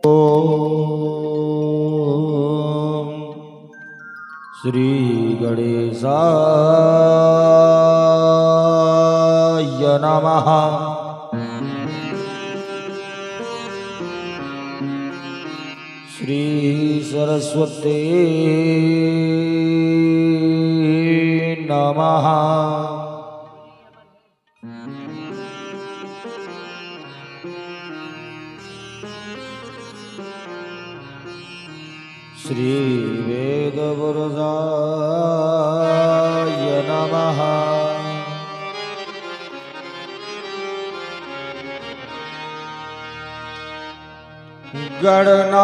ओम श्री गणेशाय नमः। श्री सरस्वती नमः। श्री वेदवरदाय नमः। गणनाथ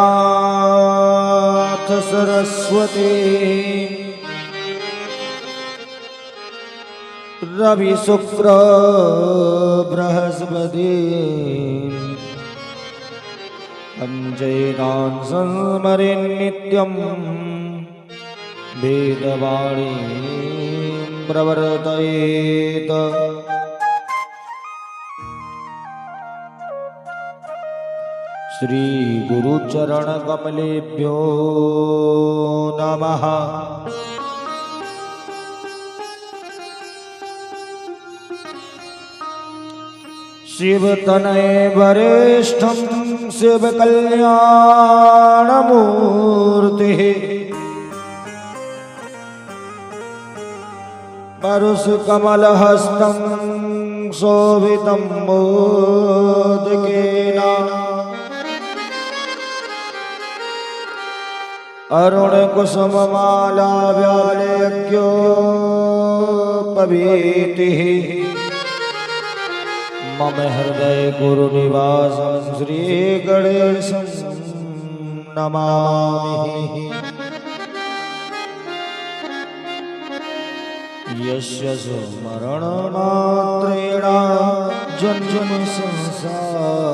सरस्वती रवि शुक्र बृहस्पति पंचैतान् संस्मरेन् नित्यं वेदवाणी प्रवर्तयेत्। श्री गुरुचरण कमलेभ्यो नमः। शिव तनय वरिष्ठं शिव कल्याण मूर्ति परुष कमल हस्तं शोभितं मोदकेन अरुण कुसुम माला व्यालयोपवीतिः मम हृदय गुरु निवासं श्री गणेशं नमामि। यस्य स्मरणमात्रेण जन्म संसारबन्धनात्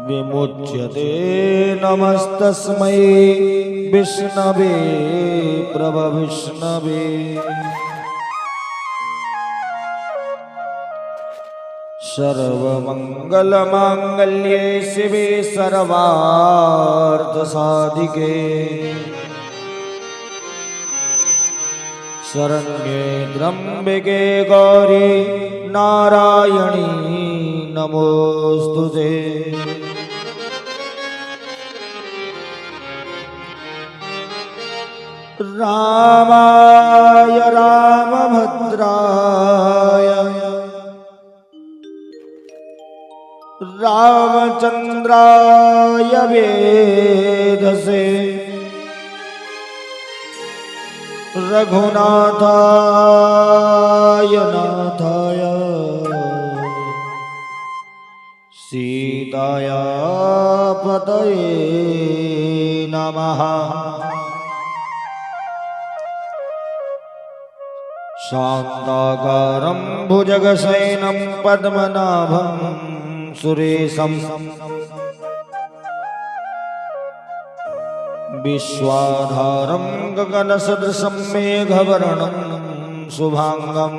विमुच्यते। नमस्तस्मै विष्णवे प्रभविष्णवे। सर्वमङ्गलमाङ्गल्ये शिवे सर्वार्थसाधिके शरण्ये त्र्यम्बके गौरी नारायणी नमोस्तुते। रामाय रामभद्राय रामचन्द्राय वेधसे रघुनाथाय नाथाय सीताया पतये नमः। शान्ताकारं भुजगशयनं पद्मनाभं सुरेशं विश्वाधारं गगनसदृशं मेघवर्णं शुभांगं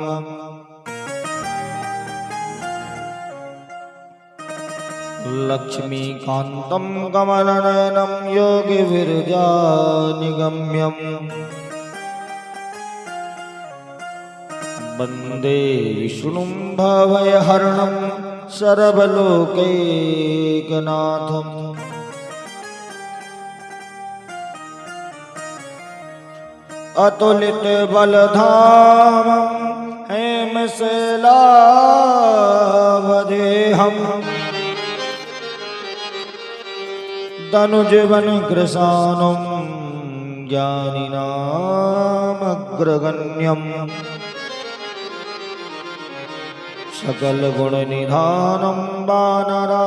लक्ष्मीकान्तं कमलनयनं योगिविरजानिगम्यं वन्दे विष्णुं भवभयहरणं सर्वलोकैकनाथम्। अतुलितबलधामं हेमशैलावदेहं तनुजवनकृशानं ज्ञानिनामग्रगण्यम् सकलगुणनिधानं वानराणामधीशम्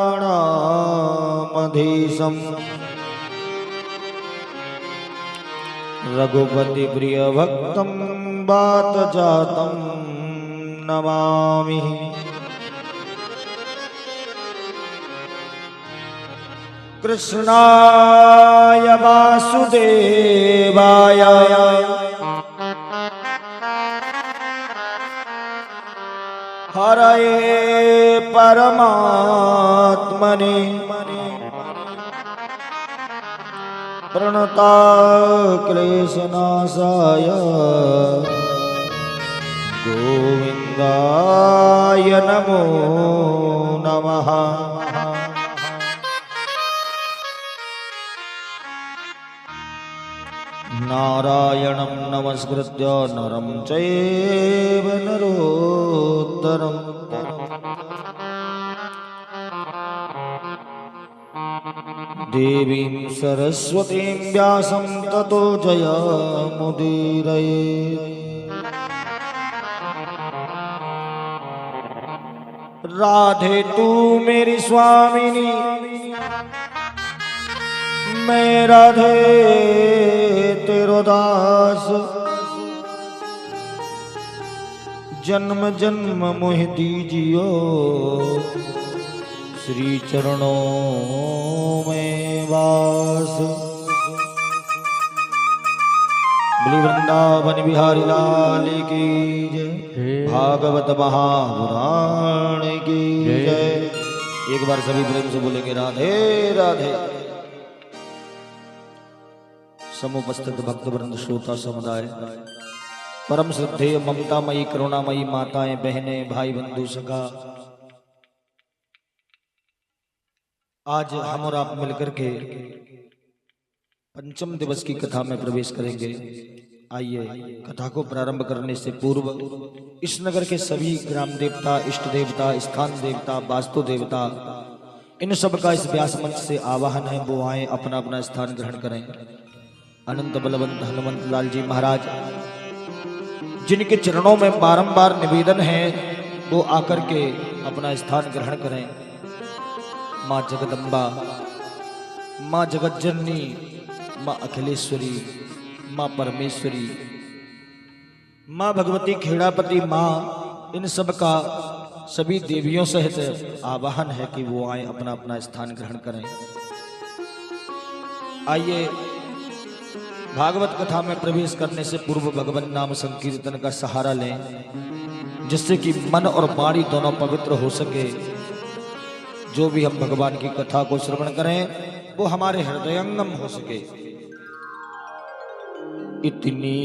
रघुपतिप्रियभक्तं वातजातं नमामि। कृष्णाय वासुदेवाय हरये परमात्मने प्रणता क्लेशनाशाय गोविंदाय नमो नमः। नारायणं नमस्कृत्य नरं चैव नरोत्तमं देवीं सरस्वतीं व्यासं ततो जयमुदीरयेत्। राधे तू मेरी स्वामिनी, मैं राधे तेरो दास। जन्म जन्म मोह दीजियो श्री चरणों में वास। बोली वृंदावन बिहारी लाल की जय, भागवत महापुराण की जय। एक बार सभी प्रेम से बोलेंगे राधे राधे। समुपस्थित भक्तवृंद श्रोता समुदाय, परम श्रद्धेय ममतामयी करुणामयी माताएं बहनें भाई बंधु सखा, आज हम और आप मिलकर के पंचम दिवस की कथा में प्रवेश करेंगे। आइए कथा को प्रारंभ करने से पूर्व इस नगर के सभी ग्राम देवता, इष्ट देवता, स्थान देवता, वास्तु देवता, इन सब का इस व्यास मंच से आवाहन है, वो आए अपना अपना स्थान ग्रहण करें। अनंत बलवंत हनुमंत लाल जी महाराज जिनके चरणों में बारंबार निवेदन है, वो आकर के अपना स्थान ग्रहण करें। माँ जगदम्बा, माँ जगज्जननी, माँ अखिलेश्वरी, माँ परमेश्वरी, माँ भगवती खेड़ापति माँ, इन सब का सभी देवियों सहित आवाहन है कि वो आए अपना अपना स्थान ग्रहण करें। आइए भागवत कथा में प्रवेश करने से पूर्व भगवान नाम संकीर्तन का सहारा लें, जिससे कि मन और वाणी दोनों पवित्र हो सके। जो भी हम भगवान की कथा को श्रवण करें वो हमारे हृदयंगम हो सके। इतनी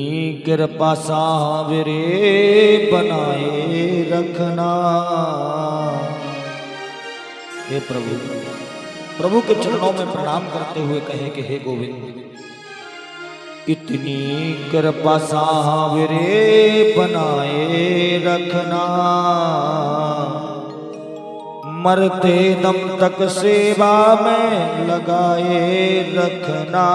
कृपा सावरे बनाए रखना। हे प्रभु, प्रभु के चरणों में प्रणाम करते हुए कहे कि हे गोविंद, इतनी कृपा सावरे बनाए रखना, मरते दम तक सेवा में लगाए रखना।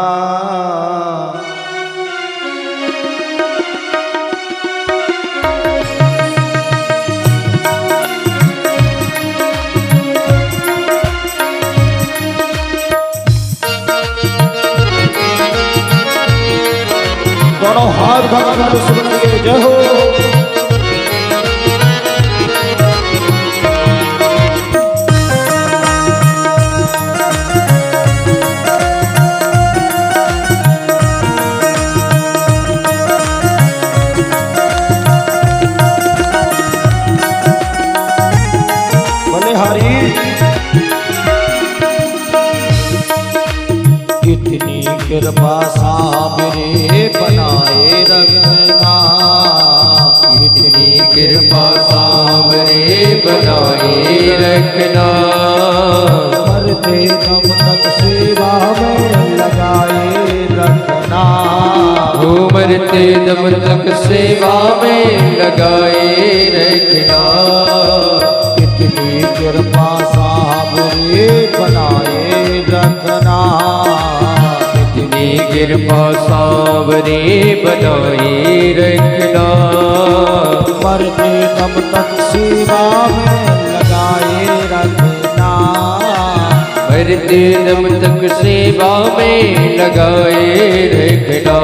दोनों हाथ भगवान सुनिए, जय हो। बलिहारी इतनी कृपा सामने बनाए रखना, इतनी कृपा सामने बनाए रखना, मरते दम तक सेवा में लगाए रखना। वो मरते दम तक सेवा में लगाए रखना। इतनी कृपा सामने बनाए रखना, इतनी कृपा सावरे बनाए रखना, मरते दम तक सेवा में लगाए रखना। मरते दम तक सेवा में लगाए रखना।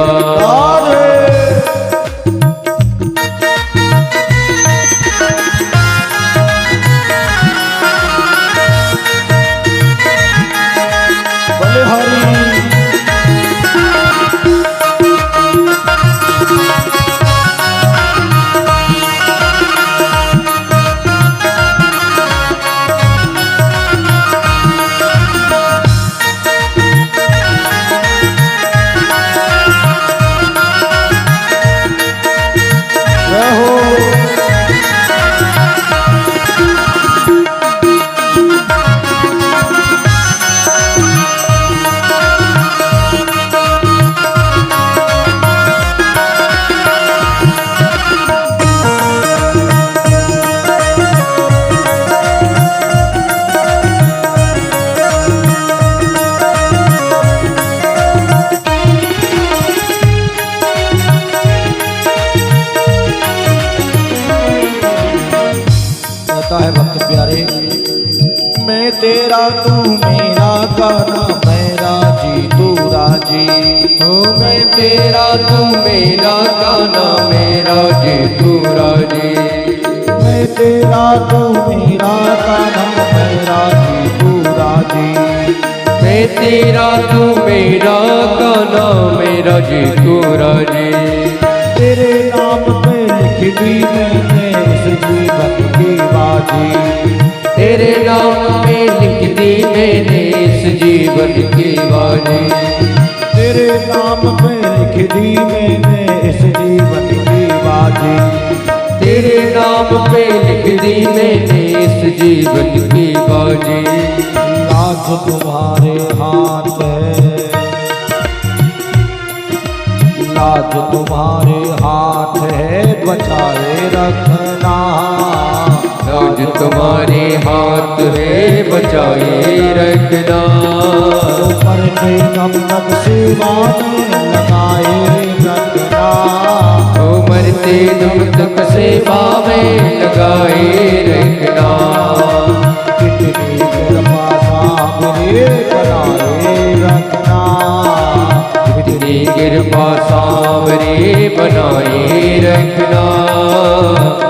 कहता है भक्त प्यारे, मैं तेरा तू मेरा गाना, मेरा जी तू राजी। हो मैं तेरा तू मेरा गाना, मेरा जी तू राजी। मैं तेरा तू मेरा गाना, मेरा जी तू राजी। मैं तेरा तू मेरा गाना, मेरा जी तू राजी। तेरे नाम पे लिख दी मैंने इस जीवन की बाजी। तेरे नाम पे लिख दी मैंने इस जीवन की बाजी। तेरे नाम पे लिख दी मैंने इस जीवन की बाजी। तेरे नाम पे लिख दी मैंने इस जीवन की बाजी। लाज तुम्हारे हाथ है, लाज तुम्हारे हाथ है, बचाए रखना। लाज तुम्हारे हाथ है, बचाए रखना। पर गम तक सेवा में लगाए रखना। ओ मरते दम तक सेवा में लगाए रखना। कितनी कृपा सामने बनाए रखना। कितनी कृपा सावरे बनाए रखना।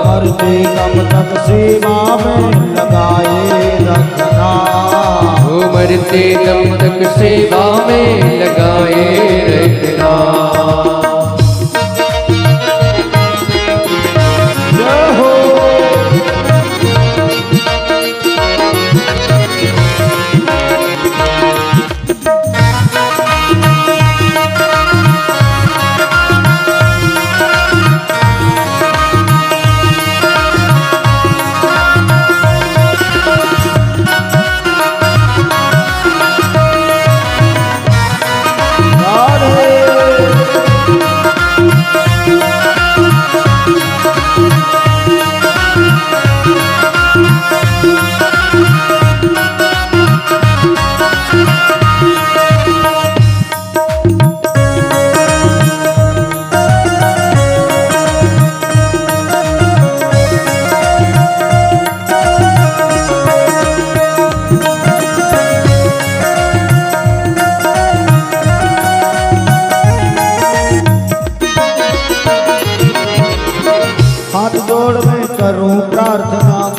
मरते दम तक सेवा में लगाए रखना। ओ मरते दम तक सेवा में लगाए रखना। जय हो।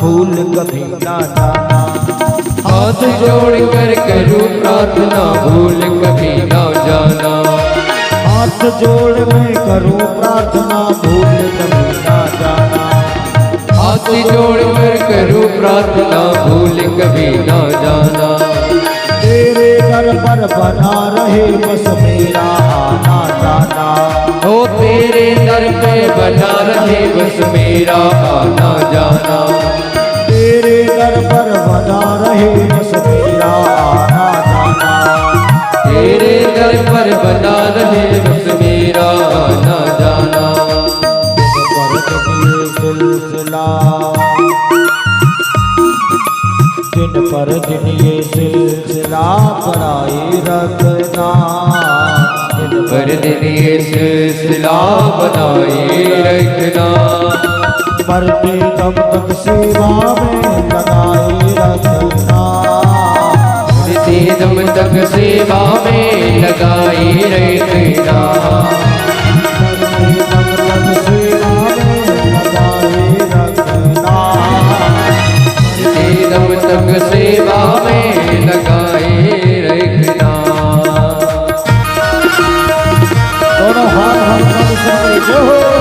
भूल कभी ना जाना। हाथ जोड़ कर करूं प्रार्थना, भूल कभी ना जाना। हाथ जोड़ मैं करूं प्रार्थना, भूल कभी ना जाना। हाथ जोड़ कर करूं प्रार्थना, भूल कभी ना जाना। तेरे घर पर बना रहे बस मेरा आना जाना। ओ तेरे दर पे बना रहे बस मेरा आना जाना। तेरे दर पर बना रहे बस मेरा आना जाना। तेरे दर पर बना रहे बस मेरा आना जाना। दिन पर दिन ये सिलसिला बनाए रखना। दिन पर दिन ये सिलसिला बनाए रखना। मरते दम तक सेवा में लगाए रखना। मरते दम तक सेवा में लगाए रखना। मरते दम तक सेवा में लगाए रखना। दम तक सेवा में लगाए रखना। दोनों हाथ जो हो।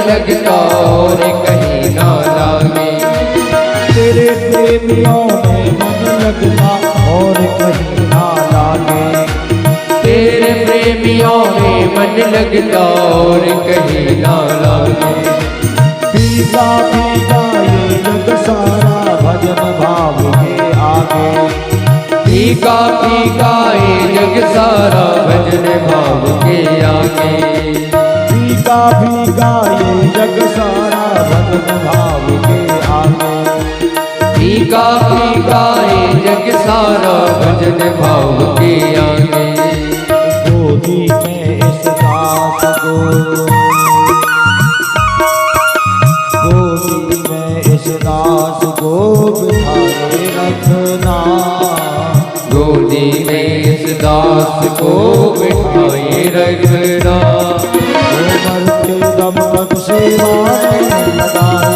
लगता और कहीं ना लागे। तेरे प्रेमियों में मन लगता और कहीं ना लागे। तेरे प्रेमियों में मन लगता और कहीं ना लागे। भीगा भीगा ये जग सारा भजन भाव के आगे। फीका फीका ये जग सारा भजन भाव के आगे। भीगा भीगा ये जग सारा भजन भाव के आगे। फीका फीका ये जग सारा भजन भाव के आगे। गोदी में इस दास को, गोदी में इस दास को बिठाए रखना। गोदी में इस दास को बिठाए रखना। मरते दम तक सेवा में लगाए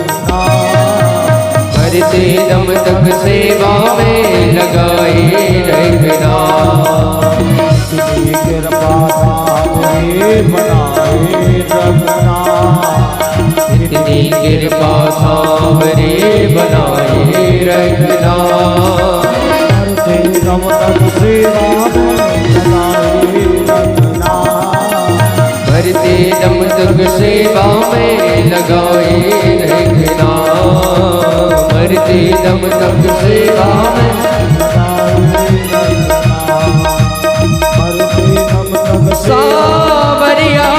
रखना। मरते दम तक सेवा में लगाए रखना। इतनी कृपा सामने बनाए रखना। इतनी कृपा सामने बनाए रखना। मरते दम तक सेवा में लगाए रखना। मरते दम तक सेवा में लगाए रखना। मरते दम तक सेवा में सावरिया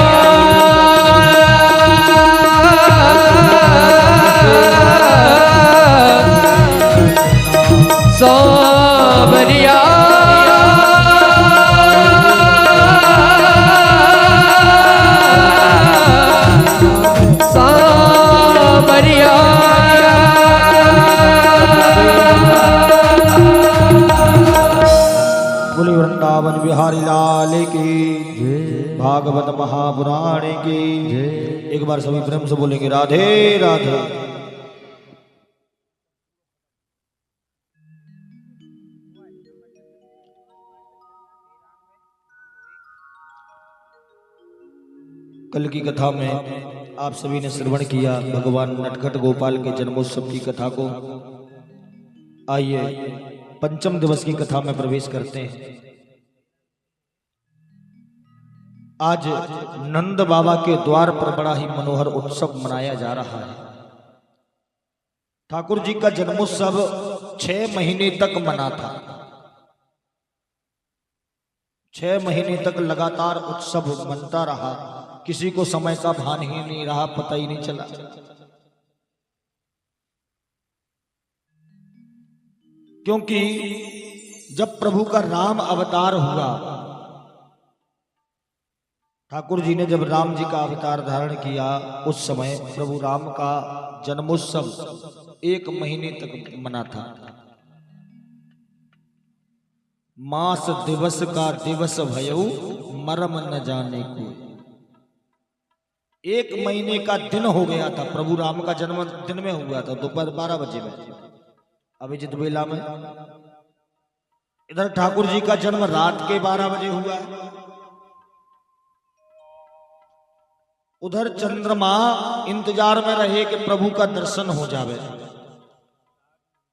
सावरिया सावरिया। बोले वृंदावन बिहारी लाल की, भागवत महापुराण की। एक बार सभी प्रेम से बोलेंगे राधे राधे। कल की कथा में आप सभी ने श्रवण किया भगवान नटखट गोपाल के जन्मोत्सव की कथा को। आइए पंचम दिवस की कथा में प्रवेश करते हैं। आज नंद बाबा के द्वार पर बड़ा ही मनोहर उत्सव मनाया जा रहा है। ठाकुर जी का जन्मोत्सव 6 महीने तक मना था। 6 महीने तक लगातार उत्सव मनता रहा। किसी को समय का भान ही नहीं रहा, पता ही नहीं चला। क्योंकि जब प्रभु का राम अवतार हुआ, ठाकुर जी ने जब राम जी का अवतार धारण किया, उस समय प्रभु राम का जन्मोत्सव 1 महीने तक मना था। मास दिवस का दिवस भयऊ मरम न जाने को। 1 महीने का दिन हो गया था। प्रभु राम का जन्म दिन में हुआ था, दोपहर 12 बजे में, अभिजित बेला में। इधर ठाकुर जी का जन्म रात के 12 बजे हुआ है। उधर चंद्रमा इंतजार में रहे कि प्रभु का दर्शन हो जावे।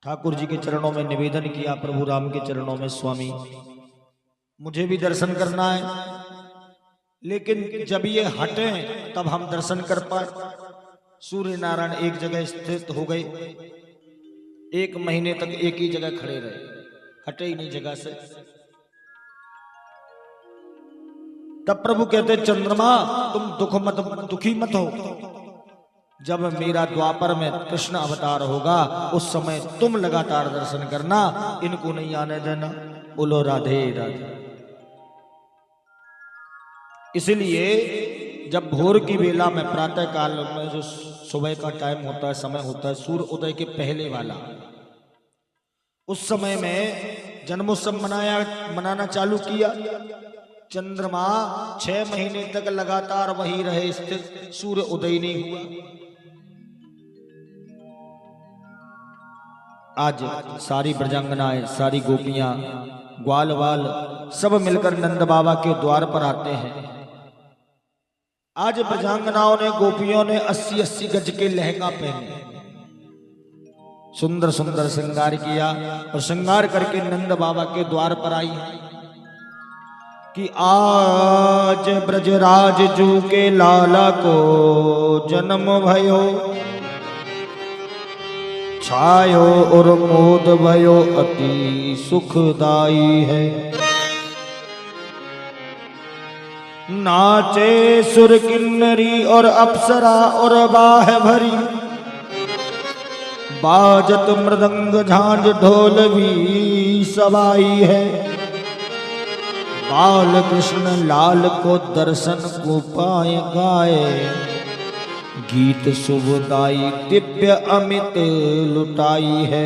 ठाकुर जी के चरणों में निवेदन किया, प्रभु राम के चरणों में, स्वामी मुझे भी दर्शन करना है, लेकिन जब ये हटे तब हम दर्शन कर पाए। सूर्य नारायण एक जगह स्थित हो गए। 1 महीने तक एक ही जगह खड़े रहे, हटे ही नहीं जगह से। तब प्रभु कहते, चंद्रमा तुम दुखी मत हो। जब मेरा द्वापर में कृष्ण अवतार होगा, उस समय तुम लगातार दर्शन करना, इनको नहीं आने देना। बोलो राधे राधे। इसलिए जब भोर की बेला में, प्रातः काल में, जो सुबह का टाइम होता है, समय होता है, सूर्य उदय के पहले वाला, उस समय में जन्मोत्सव मनाना चालू किया। चंद्रमा 6 महीने तक लगातार वही रहे स्थित, सूर्य उदय नहीं हुआ। आज सारी ब्रजांगनाएं, सारी गोपियां, ग्वाल वाल सब मिलकर नंद बाबा के द्वार पर आते हैं। आज ब्रजांगनाओं ने, गोपियों ने 80-80 गज के लहंगा पहने, सुंदर सुंदर श्रृंगार किया और श्रृंगार करके नंद बाबा के द्वार पर आई कि आज ब्रजराज जू के लाला को जन्म भयो, छायो और मोद भयो अति सुखदाई है। नाचे सुर किन्नरी और अप्सरा और बाह भरी, बाजत मृदंग झांझ ढोल भी सवाई है। बाल कृष्ण लाल को दर्शन को पाए गाए, गीत शुभदाई दिव्य अमित लुटाई है।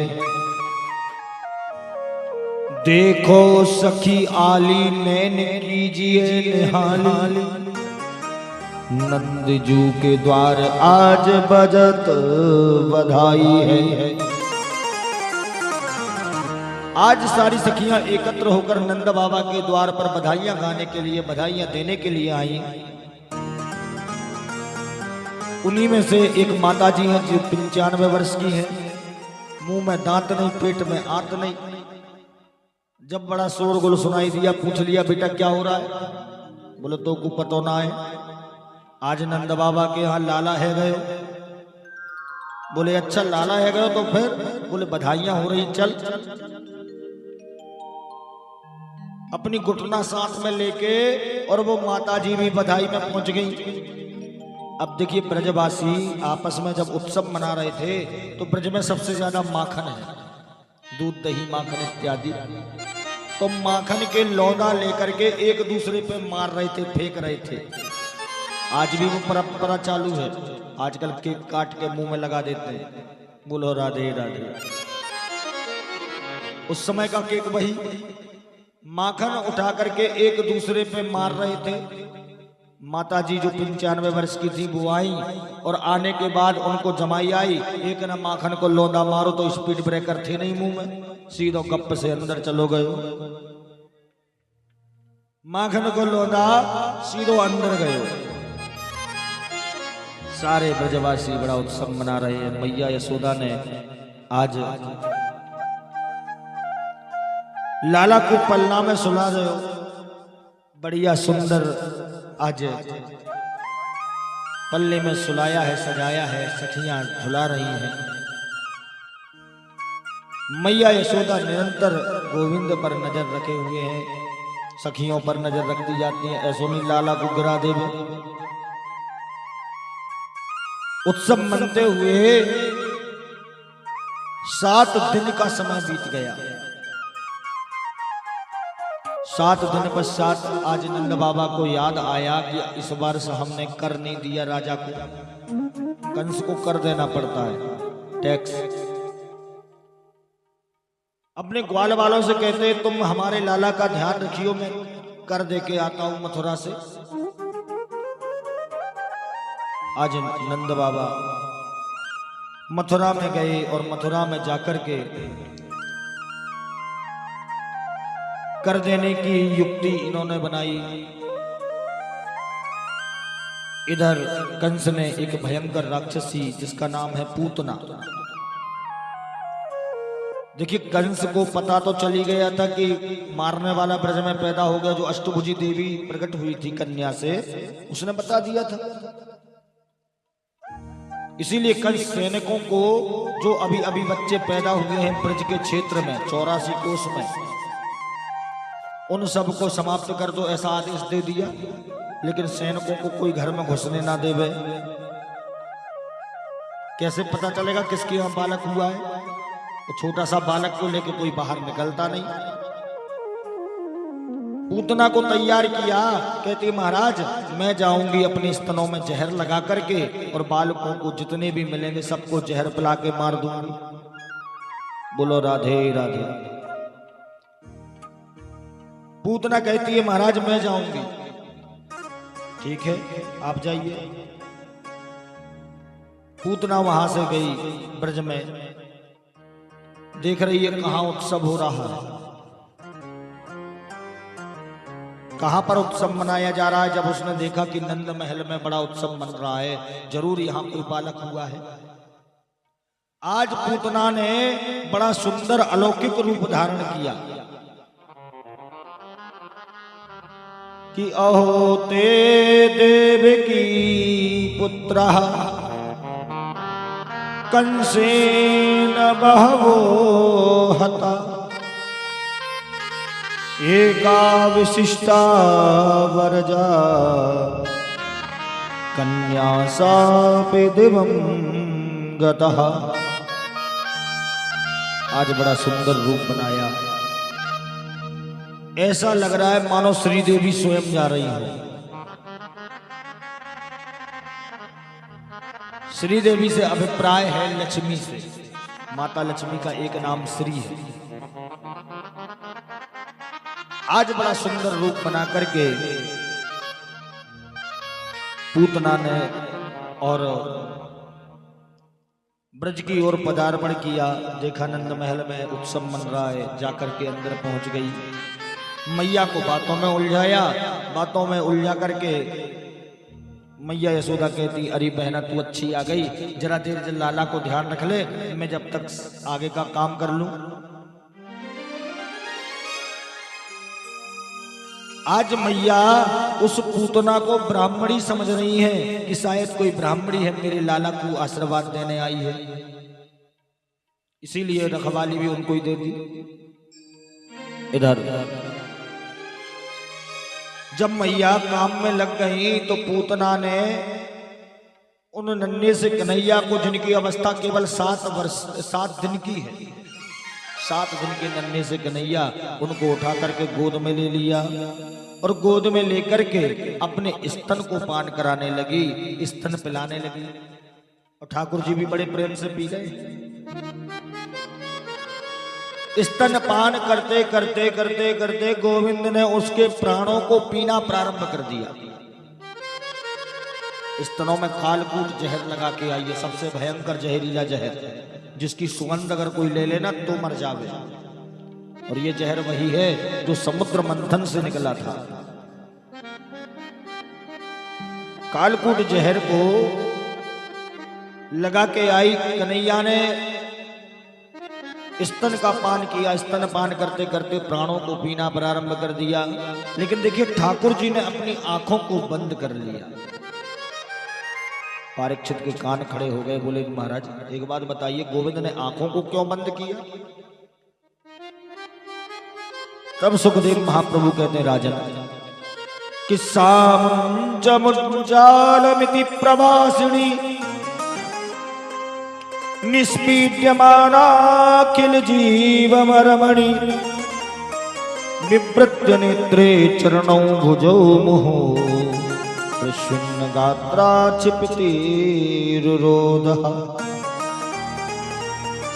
देखो सखी आली नैन कीजिए निहाली, नंद जू के द्वार आज बजत बधाई है। आज सारी सखियां एकत्र होकर नंद बाबा के द्वार पर बधाइयां गाने के लिए, बधाइयां देने के लिए आई। उन्हीं में से एक माता जी हैं जो 95 वर्ष की हैं, मुंह में दांत नहीं, पेट में आंत नहीं। जब बड़ा शोरगुल सुनाई दिया, पूछ लिया बेटा क्या हो रहा है? बोले तो को पता ना है, आज नंद बाबा के यहाँ लाला है गए। बोले अच्छा लाला है गए तो फिर? बोले बधाइयां हो रही, चल। अपनी घुटना साथ में लेके और वो माता जी भी बधाई में पहुंच गई। अब देखिए ब्रजवासी आपस में जब उत्सव मना रहे थे तो ब्रज में सबसे ज्यादा माखन है, दूध दही माखन इत्यादि। तो माखन के लौंदा लेकर के एक दूसरे पे मार रहे थे, फेंक रहे थे। आज भी वो परंपरा चालू है, आजकल केक काट के मुंह में लगा देते हैं, बोलो राधे राधे। उस समय का केक वही, माखन उठा करके एक दूसरे पे मार रहे थे। माता जी जो 95 वर्ष की थी वो आई और आने के बाद उनको जमाई आई, एक ना माखन को लौंदा मारो तो स्पीड ब्रेकर थे नहीं मुंह में, सीधो गप से अंदर चलो गए। माखन को लौंदा सीधो अंदर गए। सारे ब्रजवासी बड़ा उत्सव मना रहे हैं। मैया यशोदा ने आज लाला को पलना में सुला गए, बढ़िया सुंदर आज पल्ले में सुलाया है, सजाया है, सखियां झुला रही हैं। मैया यशोदा निरंतर गोविंद पर नजर रखे हुए हैं, सखियों पर नजर रखती जाती है। ऐसो नहीं लाला को गिरा देवे। उत्सव मनते हुए 7 दिन का समय बीत गया। 7 दिन पश्चात आज नंद बाबा को याद आया कि इस बार से हमने कर नहीं दिया राजा को, कंस को कर देना पड़ता है टैक्स। अपने ग्वाल वालों से कहते तुम हमारे लाला का ध्यान रखियो, मैं कर दे के आता हूं मथुरा से। आज नंद बाबा मथुरा में गए और मथुरा में जाकर के कर देने की युक्ति इन्होंने बनाई। इधर कंस ने एक भयंकर राक्षसी जिसका नाम है पूतना। देखिए कंस को पता तो चली गया था कि मारने वाला ब्रज में पैदा हो गया, जो अष्टभुजी देवी प्रकट हुई थी कन्या से, उसने बता दिया था। इसीलिए कंस सैनिकों को जो अभी अभी बच्चे पैदा हुए हैं ब्रज के क्षेत्र में 84 कोस में, उन सबको समाप्त कर दो ऐसा आदेश दे दिया। लेकिन सैनिकों को कोई घर में घुसने ना देवे। कैसे पता चलेगा किसके यहाँ बालक हुआ है? तो छोटा सा बालक को लेके कोई बाहर निकलता नहीं। पूतना को तैयार किया, कहती महाराज मैं जाऊंगी अपने स्तनों में जहर लगा करके और बालकों को जितने भी मिलेंगे सबको जहर पिला के मार दूंगी। बोलो राधे राधे। पूतना कहती है महाराज मैं जाऊंगी। ठीक है आप जाइए। पूतना वहां से गई, ब्रज में देख रही है कहां उत्सव हो रहा है। कहां पर उत्सव मनाया जा रहा है? जब उसने देखा कि नंद महल में बड़ा उत्सव मन रहा है, जरूर यहां कोई बालक हुआ है। आज पूतना ने बड़ा सुंदर अलौकिक रूप धारण किया कि अहो ते देवकी पुत्र कंसेन बहवो हता एका विशिष्टा वरजा कन्या सापि दिवं गतः। आज बड़ा सुंदर रूप बनाया, ऐसा लग रहा है मानो श्रीदेवी स्वयं जा रही हो। श्रीदेवी से अभिप्राय है लक्ष्मी से, माता लक्ष्मी का एक नाम श्री है। आज बड़ा सुंदर रूप बना करके पूतना ने और ब्रज की ओर पदार्पण किया। देखा नंद महल में उत्सव मन रहा है, जाकर के अंदर पहुंच गई। मैया को बातों में उलझाया, बातों में उलझा करके मैया यशोदा कहती, अरे बहना तू अच्छी आ गई, जरा देर लाला को ध्यान रख ले, मैं जब तक आगे का काम कर लूं। आज मैया उस पूतना को ब्राह्मणी समझ रही है कि शायद कोई ब्राह्मणी है, मेरे लाला को आशीर्वाद देने आई है, इसीलिए रखवाली भी उनको ही दे दी। इधर जब मैया काम में लग गई तो पूतना ने उन नन्हे से कन्हैया को, जिनकी अवस्था केवल 7 दिन की है, 7 दिन के नन्हे से कन्हैया, उनको उठा करके गोद में ले लिया और गोद में लेकर के अपने स्तन को पान कराने लगी, स्तन पिलाने लगी। और ठाकुर जी भी बड़े प्रेम से पी गए। स्तन पान करते करते करते करते गोविंद ने उसके प्राणों को पीना प्रारंभ कर दिया। स्तनों में कालकूट जहर लगा के आई है, सबसे भयंकर जहरीला जहर, जिसकी सुगंध अगर कोई ले लेना तो मर जावे। और ये जहर वही है जो समुद्र मंथन से निकला था। कालकूट जहर को लगा के आई कन्हैया ने स्तन का पान किया। स्तन पान करते करते प्राणों को पीना प्रारंभ कर दिया। लेकिन देखिए ठाकुर जी ने अपनी आंखों को बंद कर लिया। परीक्षित के कान खड़े हो गए, बोले महाराज एक बात बताइए, गोविंद ने आंखों को क्यों बंद किया? तब सुखदेव महाप्रभु कहते हैं, राजन कि सामुंजमुंजालमिति प्रवासिनी निष्पीड्यमानाखिल जीवमरमणि विवृत्य नेत्रे चरणौ भुजौ मुहो प्रशुन्न गात्रा क्षिपतिरुरोधः।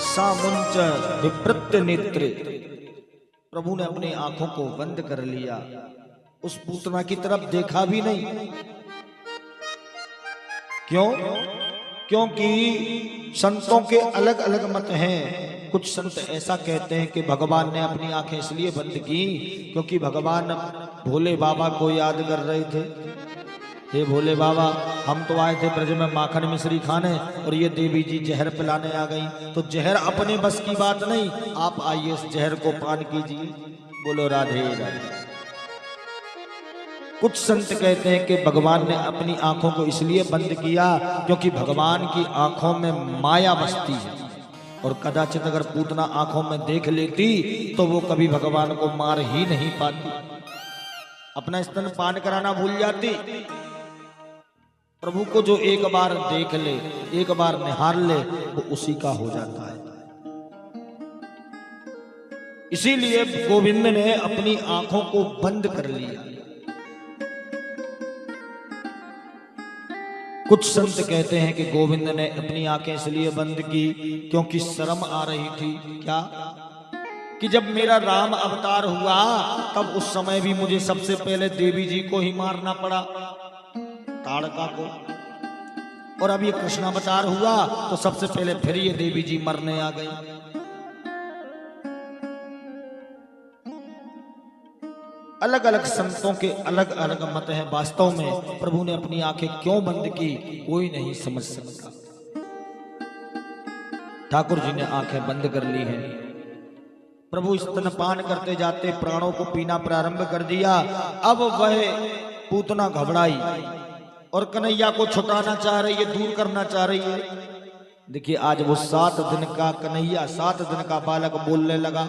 सामुंज विवृत्य नेत्रे, प्रभु ने अपनी आंखों को बंद कर लिया, उस पूतना की तरफ देखा भी नहीं। क्यों? क्योंकि संतों के अलग अलग मत हैं। कुछ संत ऐसा कहते हैं कि भगवान ने अपनी आंखें इसलिए बंद की क्योंकि भगवान भोले बाबा को याद कर रहे थे। हे भोले बाबा, हम तो आए थे ब्रज में माखन मिश्री खाने और ये देवी जी जहर पिलाने आ गई, तो जहर अपने बस की बात नहीं, आप आइए इस जहर को पान कीजिए। बोलो राधे राधे। कुछ संत कहते हैं कि भगवान ने अपनी आंखों को इसलिए बंद किया क्योंकि भगवान की आंखों में माया बसती है और कदाचित अगर पूतना आंखों में देख लेती तो वो कभी भगवान को मार ही नहीं पाती, अपना स्तन पान कराना भूल जाती। प्रभु को जो एक बार देख ले, एक बार निहार ले, वो उसी का हो जाता है। इसीलिए गोविंद ने अपनी आंखों को बंद कर लिया। कुछ संत कहते हैं कि गोविंद ने अपनी आंखें इसलिए बंद की क्योंकि शर्म आ रही थी। क्या? कि जब मेरा राम अवतार हुआ तब उस समय भी मुझे सबसे पहले देवी जी को ही मारना पड़ा, ताड़का को, और अब ये कृष्णावतार हुआ तो सबसे पहले फिर ये देवी जी मरने आ गई। अलग अलग संतों के अलग अलग मत हैं। वास्तव में प्रभु ने अपनी आंखें क्यों बंद की कोई नहीं समझ सकता। ठाकुर जी ने आंखें बंद कर ली हैं। प्रभु स्तनपान करते जाते प्राणों को पीना प्रारंभ कर दिया। अब वह पूतना घबराई और कन्हैया को छुटाना चाह रही है, दूर करना चाह रही है। देखिए आज वो 7 दिन का कन्हैया, 7 दिन का बालक बोलने लगा,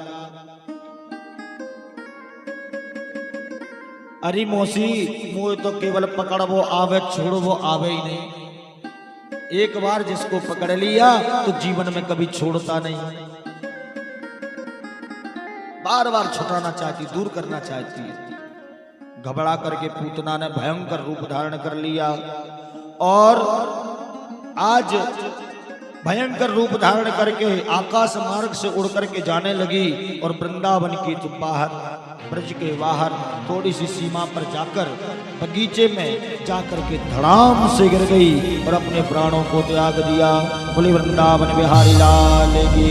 अरे मौसी मोह तो केवल पकड़ वो आवे, छोड़ वो आवे ही नहीं। एक बार जिसको पकड़ लिया तो जीवन में कभी छोड़ता नहीं। बार बार छुटाना चाहती, दूर करना चाहती है। घबरा करके पूतना ने भयंकर रूप धारण कर लिया और आज भयंकर रूप धारण करके आकाश मार्ग से उड़ करके जाने लगी और वृंदावन की तो बाहर, ब्रज के बाहर थोड़ी सी सीमा पर जाकर बगीचे में जाकर के धड़ाम से गिर गई और अपने प्राणों को त्याग दिया। बोले वृंदावन बिहारी लाल की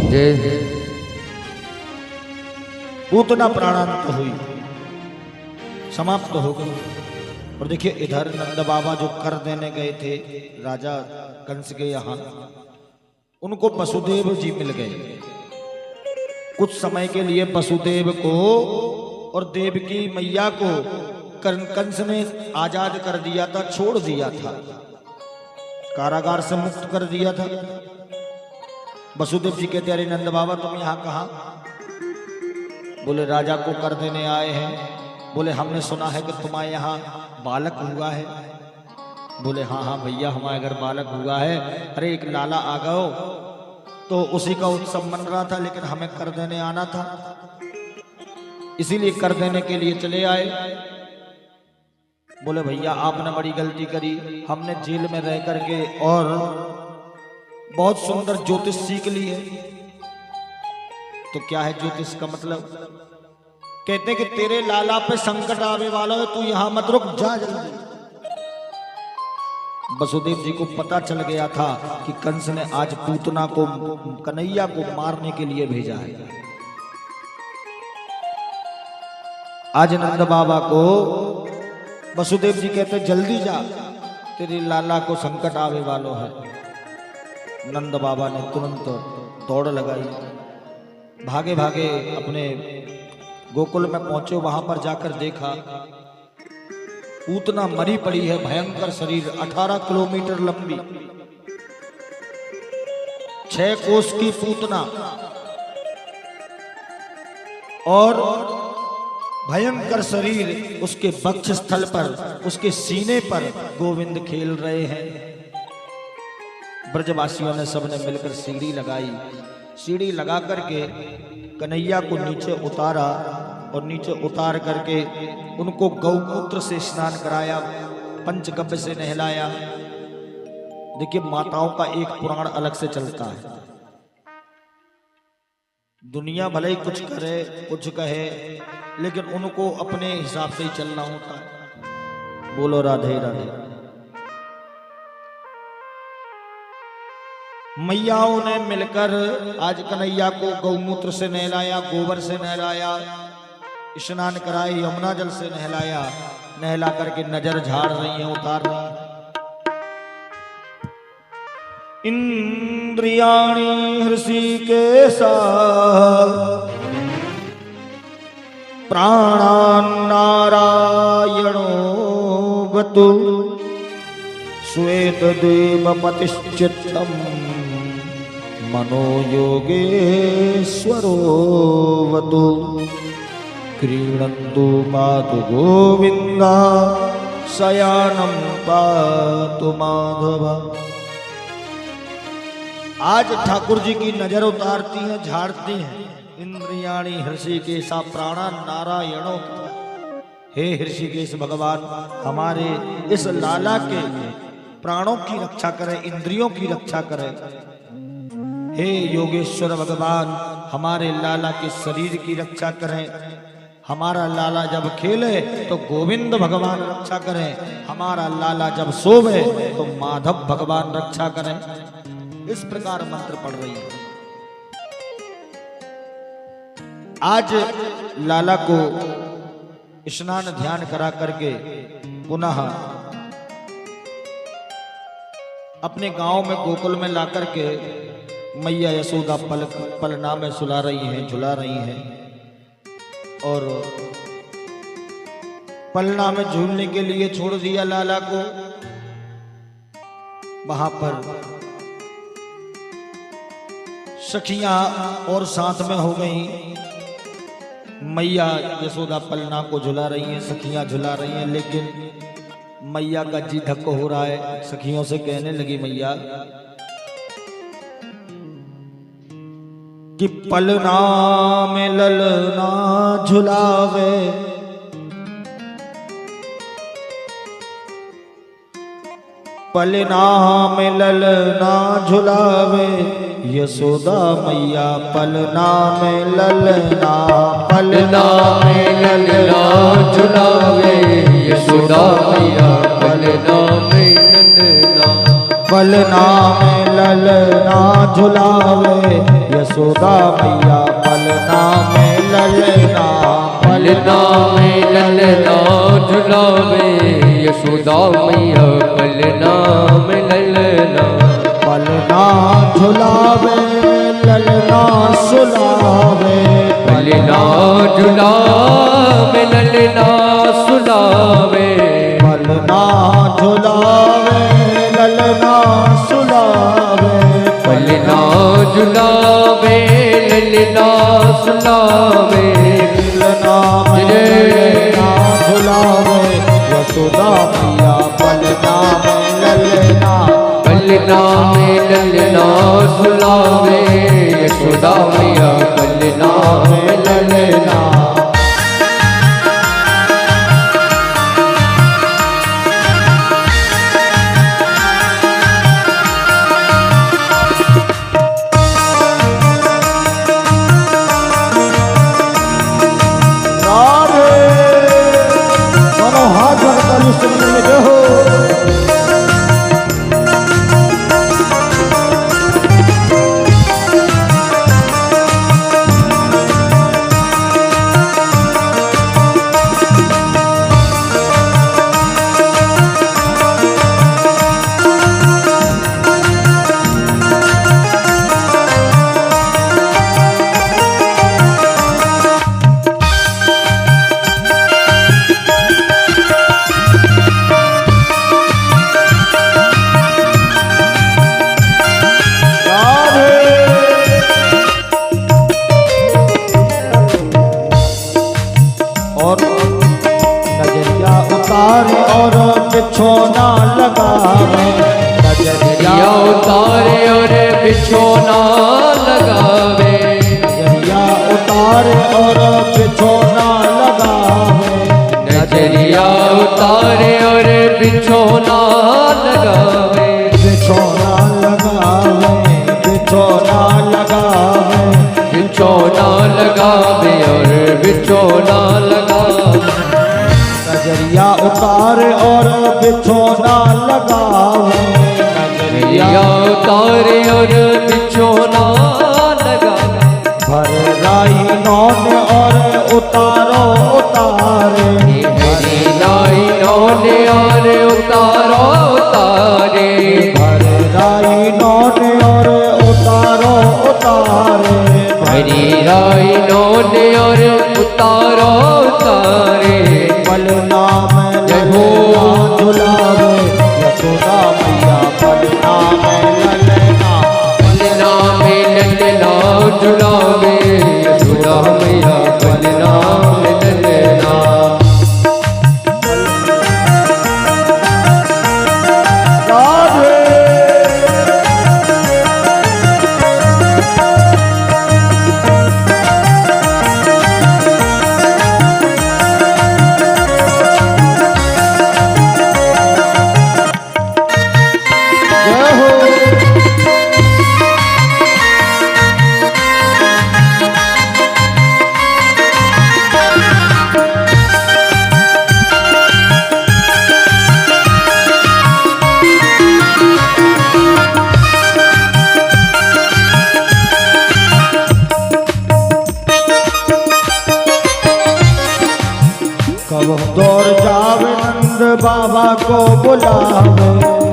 जय। पूतना प्राणांत हुई, समाप्त हो गई। और देखिए इधर नंद बाबा जो कर देने गए थे राजा कंस के यहाँ, उनको वसुदेव जी मिल गए। कुछ समय के लिए वसुदेव को और देवकी मैया को कंस ने आजाद कर दिया था, छोड़ दिया था, कारागार से मुक्त कर दिया था। वसुदेव जी कहते अरे नंद बाबा तुम यहाँ कहाँ? बोले राजा को कर देने आए हैं। बोले हमने सुना है कि तुम्हारे यहाँ बालक हुआ है। बोले हाँ हाँ भैया हमारे घर बालक हुआ है। अरे एक लाला आ गओ, तो उसी का उत्सव मन रहा था, लेकिन हमें कर देने आना था, इसीलिए कर देने के लिए चले आए। बोले भैया आपने बड़ी गलती करी, हमने जेल में रह करके और बहुत सुंदर ज्योतिष सीख ली है। तो क्या है ज्योतिष का मतलब? कहते हैं कि तेरे लाला पे संकट आवे वाला है, तू यहां मत रुक, जा जल्दी। वसुदेव जी को पता चल गया था कि कंस ने आज पूतना को, कन्हैया को मारने के लिए भेजा है। आज नंद बाबा को वसुदेव जी कहते जल्दी जा, तेरे लाला को संकट आवे वालो है। नंद बाबा ने तुरंत दौड़ लगाई, भागे भागे अपने गोकुल में पहुंचे। वहां पर जाकर देखा पूतना मरी पड़ी है, भयंकर शरीर, 18 किलोमीटर लंबी, 6 कोस की पूतना और भयंकर शरीर। उसके वक्ष स्थल पर, उसके सीने पर गोविंद खेल रहे हैं। ब्रजवासियों ने सबने मिलकर सीढ़ी लगाई, सीढ़ी लगा करके कन्हैया को नीचे उतारा और नीचे उतार करके उनको गौमूत्र से स्नान कराया, पंचगव्य से नहलाया। देखिए माताओं का एक पुराण अलग से चलता है। दुनिया भले ही कुछ करे कुछ कहे, लेकिन उनको अपने हिसाब से ही चलना होता है। बोलो राधे राधे। मैयाओं ने मिलकर आज कन्हैया को गौमूत्र से नहलाया, गोबर से नहलाया, स्नान कराया, यमुना जल से नहलाया। नहला करके नजर झाड़ रही है, उतार रही। इंद्रियाणि हृषिकेशा प्राणान् नारायणो गतु श्वेत देवपतिश्चित्तम् मनो योगेश्वरो वतु क्रीडन्तु पातु गोविन्दा शयानं पातु माधव। आज ठाकुर जी की नजर उतारती हैं, झाड़ती हैं। इंद्रियाणि हृषिकेशा प्राणा नारायणो। हे हृषिकेश भगवान, हमारे इस लाला के प्राणों की रक्षा करें, इंद्रियों की रक्षा करें। हे योगेश्वर भगवान, हमारे लाला के शरीर की रक्षा करें। हमारा लाला जब खेले तो गोविंद भगवान रक्षा करें, हमारा लाला जब सोवे तो माधव भगवान रक्षा करें। इस प्रकार मंत्र पढ़ रही है। आज लाला को स्नान ध्यान करा करके पुनः अपने गांव में गोकुल में ला करके मैया यशोदा पलना में सुला रही हैं, झुला रही हैं। और पलना में झूलने के लिए छोड़ दिया लाला को। वहां पर सखियां और साथ में हो गई। मैया यशोदा पलना को झुला रही हैं, सखियां झुला रही हैं, लेकिन मैया का जी धक्का हो रहा है। सखियों से कहने लगी मैया कि पलना में ललना झुलावे, पलना में ललना झुलावे, यशोदा मैया पलना में ललना, पलना में ललना झुलावे, यशोदा मैया पलना में ललना, पलना में ललना झुलावे, यशोदा मैया पलना में ललना, पलना में ललना झुलावे, यशोदा मैया पलना में ललना, पलना झुलावे ललना सुलावे, पलना झुलावे ललना सुलावे, पलना झुलावे ललना सुलावे, पलना झुलावे ललना सुलावे, पलना ललना झुलावे, यशोदा मैया पलना में ललना, पलना में ललना सुलावे, यशोदा मैया पलना में ललना। दोनों हाथ जोड़कर इस मंदिर में जय हो। और बिछोना लगावे, नजरिया उतारे और बिछोना लगावे, नजरिया उतारे और बिछोना लगावे, नजरिया उतारे और बिछोना लगावे, बिछोना लगावे, बिछोना लगावे, बिछोना लगावे और बिछोना लगावे, नजरिया उतारे और बिछोना लगावे, नजरिया उतारे और बिछोना लगावे, भर राई नौन और उतारो उतारे, हरी लाई नौने और उतारो उतारे, भर राई नौन और उतारो उतारे, हरी लाई नौने और उतारो उतारे, पलना में ललना झुलावे, यशोदा मैया पलना में ललना, पलना में ललना झुलावे, यशोदा मैया पलना में ललना। राधे को बुलावे,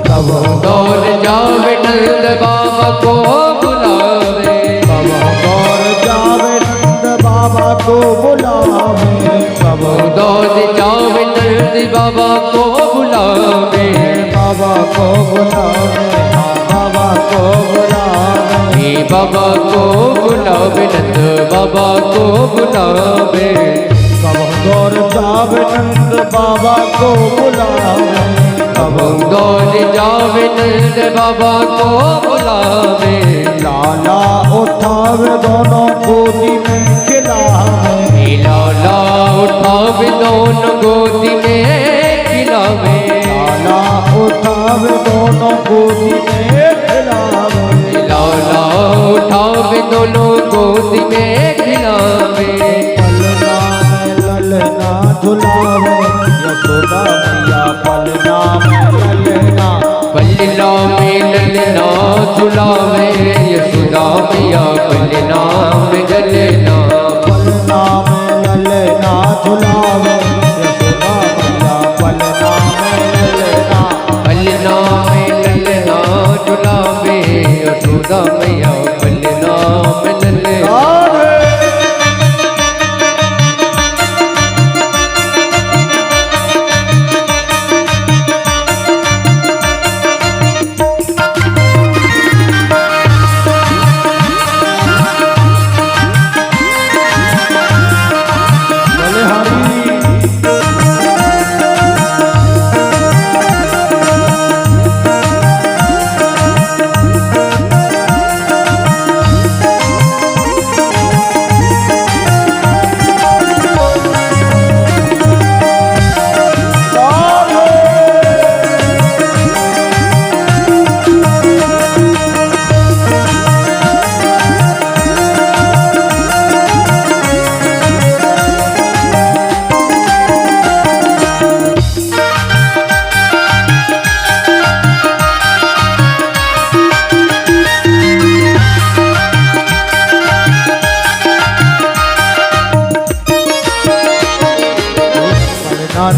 कब दौड़ जावे नंद बाबा को बुलावे, कब दौड़ जावे नंद बाबा को बुलावे, कब दौड़ जावे नंद बाबा को बुलावे, बाबा को बुलावे, बाबा को बुलावे, बाबा को बुलावे नंद बाबा को बुलावे, कब दौड़ जावे नंद बाबा को बुलावे, कब दौड़ जावे नंद बाबा को बुलावे, लाला उठावे दोनों गोदी में खिलावे, लाला उठावे दोनों गोदी में खिलावे, लाला उठावे दोनों गोदी में खिलावे, लाला उठावे दोनों गोदी में खिलावे, पलना में ललना झुलावे, यशोदा मैया पलना में ललना, पलना में ललना झुलावे, यशोदा मैया पलना में ललना, पलना में ललना झुलावे, यशोदा मैया पलना में ललना, पलना में ललना झुलावे, यशोदा मैया पलना में ललना।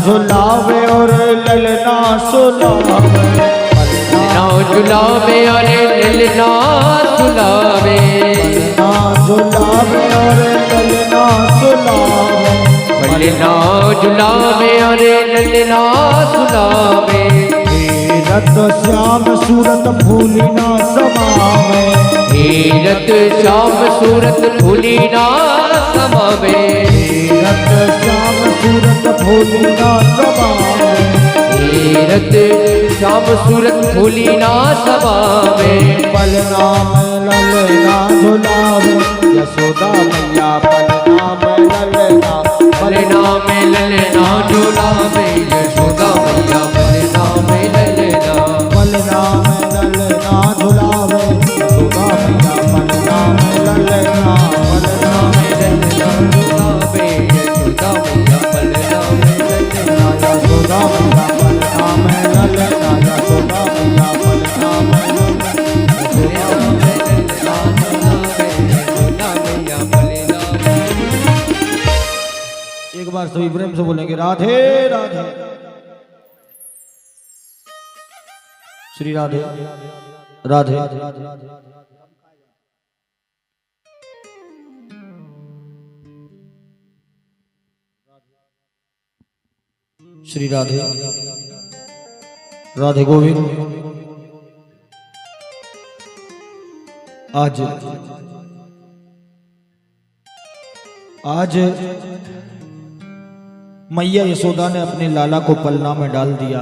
झुलावे और ललना सुलावे, ना झुलावे अरे ललना झुलावे, ना झुलावे और ललना सुलावे, ललना झुलावे अरे ललना झुलावे, रत श्याम सूरत फूली ना समावे, रत श्याम सूरत फूली ना समावे, रत श्याम सूरत फूली ना समावे, रत श्याम सूरत फूली ना समावे, पलना में ललना झुलावे, यशोदा मैया पलना में ललना, पलना में ललना झुलावे, यशोदा मैया पलना में ललना, पलना में ललना झुलावे, यशोदा मैया पलना में ललना, पलना में ललना झुलावे, यशोदा मैया पलना में ललना, यशोदा मैया पलना में ललना, यशोदा मैया पलना में ललना। एक बार सभी प्रेम से बोलेंगे राधे राधे, श्री राधे राधे, श्री राधे राधे गोविंद। आज मैया यशोदा ने अपने लाला को पलना में डाल दिया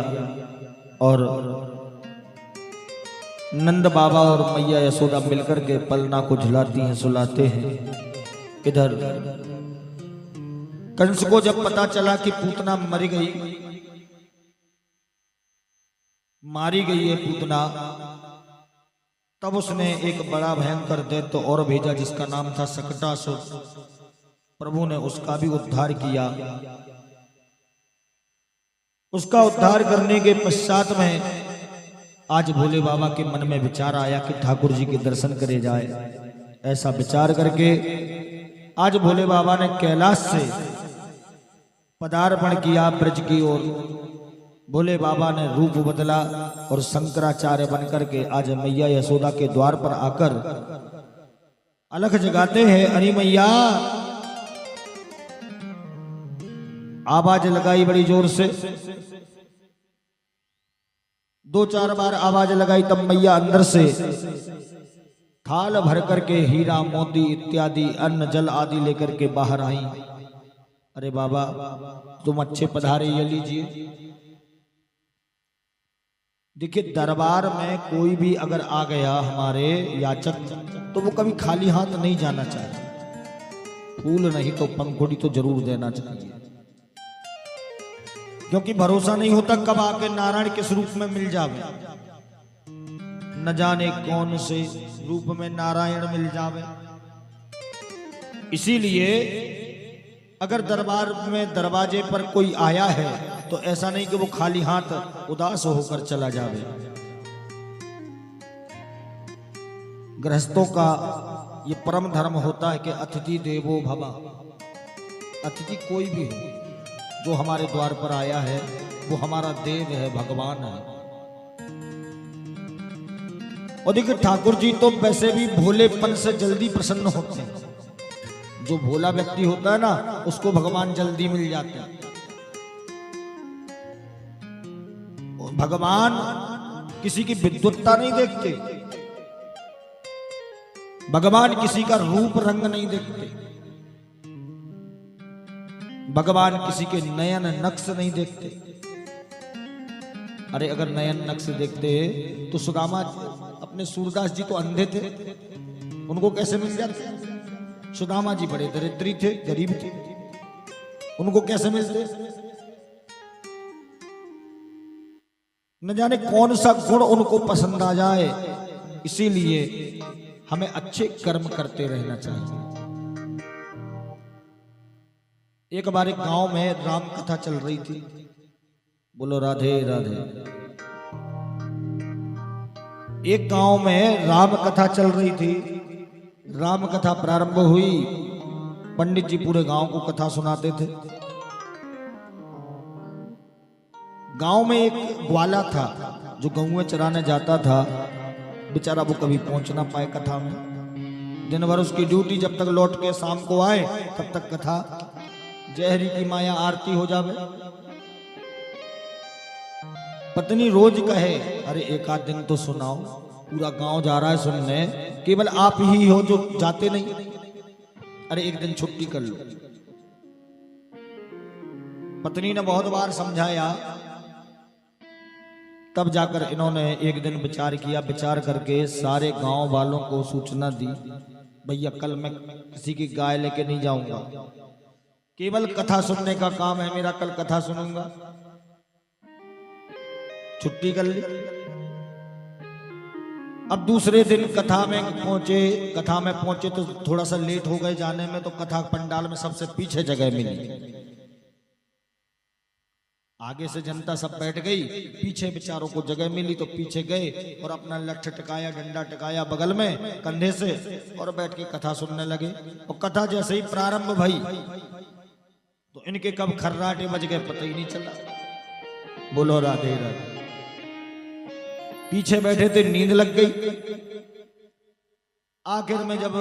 और नंद बाबा और मैया यशोदा मिलकर के पलना को झुलाती हैं, सुलाते हैं। इधर कंस को जब पता चला कि पूतना मर गई, मारी गई है पूतना, तब उसने एक बड़ा भयंकर दैत्य और भेजा जिसका नाम था सकटासुर। प्रभु ने उसका भी उद्धार किया। उसका उद्धार करने के पश्चात में आज भोले बाबा के मन में विचार आया कि ठाकुर जी के दर्शन करे जाए। ऐसा विचार करके आज भोले बाबा ने कैलाश से पदार्पण किया ब्रज की ओर। भोले बाबा ने रूप बदला और शंकराचार्य बनकर के आज मैया यशोदा के द्वार पर आकर अलख जगाते हैं। अरे मैया, आवाज लगाई बड़ी जोर से, 2-4 बार आवाज लगाई, तब मैया अंदर से थाल भर करके हीरा मोती इत्यादि अन्न जल आदि लेकर के बाहर आई। अरे बाबा, तुम अच्छे पधारे, ये लीजिए। देखिए, दरबार में कोई भी अगर आ गया हमारे याचक, तो वो कभी खाली हाथ नहीं जाना चाहिए। फूल नहीं तो पंखुड़ी तो जरूर देना चाहिए, क्योंकि भरोसा नहीं होता कब आके नारायण किस रूप में मिल जावे। न जाने कौन से रूप में नारायण मिल जावे। इसीलिए अगर दरबार में दरवाजे पर कोई आया है तो ऐसा नहीं कि वो खाली हाथ उदास होकर चला जावे। गृहस्थों का ये परम धर्म होता है कि अतिथि देवो भव। अतिथि कोई भी हो जो हमारे द्वार पर आया है, वो हमारा देव है, भगवान है। और देखिए, ठाकुर जी तो वैसे भी भोलेपन से जल्दी प्रसन्न होते हैं। जो भोला व्यक्ति होता है ना, उसको भगवान जल्दी मिल जाते हैं। भगवान किसी की विद्वत्ता नहीं देखते, भगवान किसी का रूप रंग नहीं देखते, भगवान किसी के नयन नक्श नहीं देखते। अरे अगर नयन नक्श देखते तो सुदामा, अपने सूरदास जी तो अंधे थे, उनको कैसे मिल जाते? सुदामा जी बड़े दरिद्री थे, गरीब थे, उनको कैसे मिलते? न जाने कौन सा गुण उनको पसंद आ जाए। इसीलिए हमें अच्छे कर्म करते रहना चाहिए। एक बार एक गांव में राम कथा चल रही थी। बोलो राधे राधे। एक गांव में राम कथा चल रही थी। राम कथा प्रारंभ हुई, पंडित जी पूरे गांव को कथा सुनाते थे। गांव में एक ग्वाला था जो गौएं चराने जाता था। बेचारा वो कभी पहुंच ना पाए कथा में। दिन भर उसकी ड्यूटी, जब तक लौट के शाम को आए तब तक कथा। जय हरि की माया आरती हो जावे। पत्नी रोज कहे, अरे एक आध दिन तो सुनाओ, पूरा गांव जा रहा है सुनने, केवल आप ही हो जो जाते नहीं। अरे एक दिन छुट्टी कर लो। पत्नी ने बहुत बार समझाया, तब जाकर इन्होंने एक दिन विचार किया। विचार करके सारे गांव वालों को सूचना दी, भैया कल मैं किसी की गाय लेके नहीं जाऊंगा, केवल कथा सुनने का काम है मेरा, कल कथा सुनूंगा। छुट्टी कर ली। अब दूसरे दिन कथा में पहुंचे तो थोड़ा सा लेट हो गए जाने में, तो कथा पंडाल में सबसे पीछे जगह मिली। आगे से जनता सब बैठ गई, पीछे बेचारों को जगह मिली तो पीछे गए और अपना लठ टकाया, डंडा टकाया बगल में कंधे से, और बैठ के कथा सुनने लगे। और कथा जैसे ही प्रारंभ भई तो इनके कब खर्राटे बज गए पता ही नहीं चला। बोलो राधे राधे। पीछे बैठे थे, नींद लग गई। आखिर में जब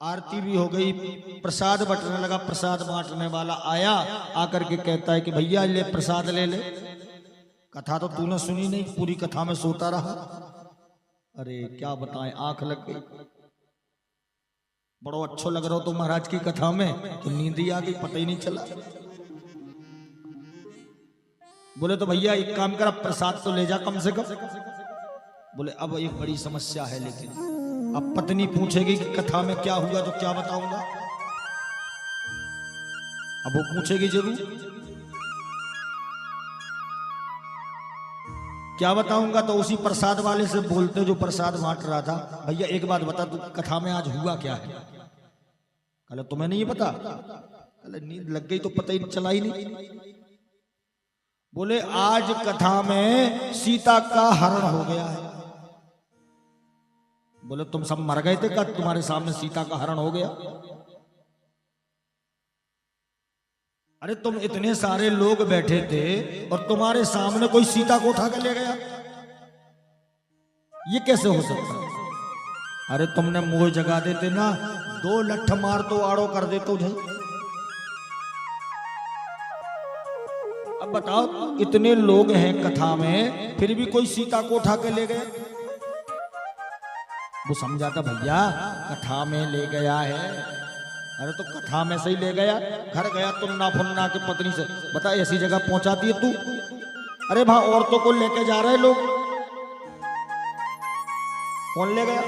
आरती भी हो गई, प्रसाद बंटने लगा, प्रसाद बांटने वाला आया, आकर के कहता है कि भैया ले प्रसाद ले ले। कथा तो तूने सुनी नहीं, पूरी कथा में सोता रहा। अरे क्या बताएं, आंख लग गई। बड़ो अच्छो लग रहा हो तो महाराज की कथा में, तो नींद ही आ गई, पता ही नहीं चला। बोले तो भैया एक काम कर, प्रसाद तो ले जा कम से कम। बोले अब एक बड़ी समस्या है, लेकिन अब पत्नी पूछेगी कि कथा में क्या हुआ तो क्या बताऊंगा। अब वो पूछेगी जरूर, क्या बताऊंगा। तो उसी प्रसाद वाले से बोलते जो प्रसाद बांट रहा था, भैया एक बात बता, तू कथा में आज हुआ क्या है? कल तुम्हें नहीं पता? कल नींद लग गई तो पता ही चला ही नहीं। बोले आज कथा में सीता का हरण हो गया है। बोले तुम सब मर गए थे, कब तुम्हारे सामने सीता का हरण हो गया? अरे तुम इतने सारे लोग बैठे थे और तुम्हारे सामने कोई सीता को उठा कर ले गया, ये कैसे हो सकता? अरे तुमने मोह जगा देते ना, 2 लठ मार तो आड़ो कर देते उधर। अब बताओ, इतने लोग हैं कथा में, फिर भी कोई सीता को उठा के ले गए। वो समझा था भैया कथा में ले गया है। अरे तो कथा में से ही ले गया, घर गया तुन्ना फुन्ना की पत्नी से, बता ऐसी जगह पहुंचाती है तू? अरे वहां औरतों को लेके जा रहे लोग, कौन ले गया?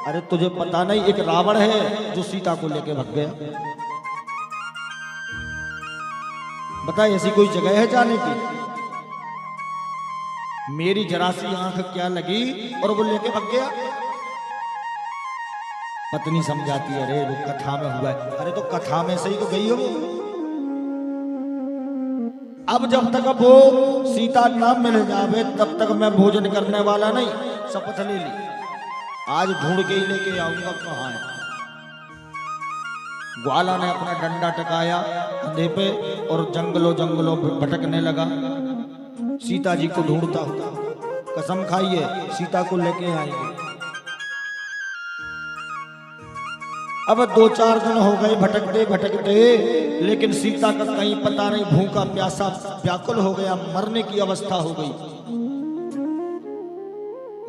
अरे तुझे पता नहीं, एक रावण है जो सीता को लेके भाग गया। बता ऐसी कोई जगह है जाने की? मेरी जरा सी आंख क्या लगी और वो लेके भाग गया। पत्नी समझाती है, अरे वो कथा में हुआ है। अरे तो कथा में से ही तो गई हो वो। अब जब तक वो सीता ना मिल जावे तब तक मैं भोजन करने वाला नहीं, शपथ ले ली। आज ढूंढ के ही लेके आऊंगा। कहाँ है? ग्वाला ने अपना डंडा टकाया कंधे पे और जंगलों जंगलों भटकने लगा, सीता जी को ढूंढता हुआ। कसम खाइए सीता को लेके आएंगे। अब 2-4 दिन हो गए भटकते भटकते, लेकिन सीता का कहीं पता नहीं। भूखा प्यासा व्याकुल हो गया, मरने की अवस्था हो गई।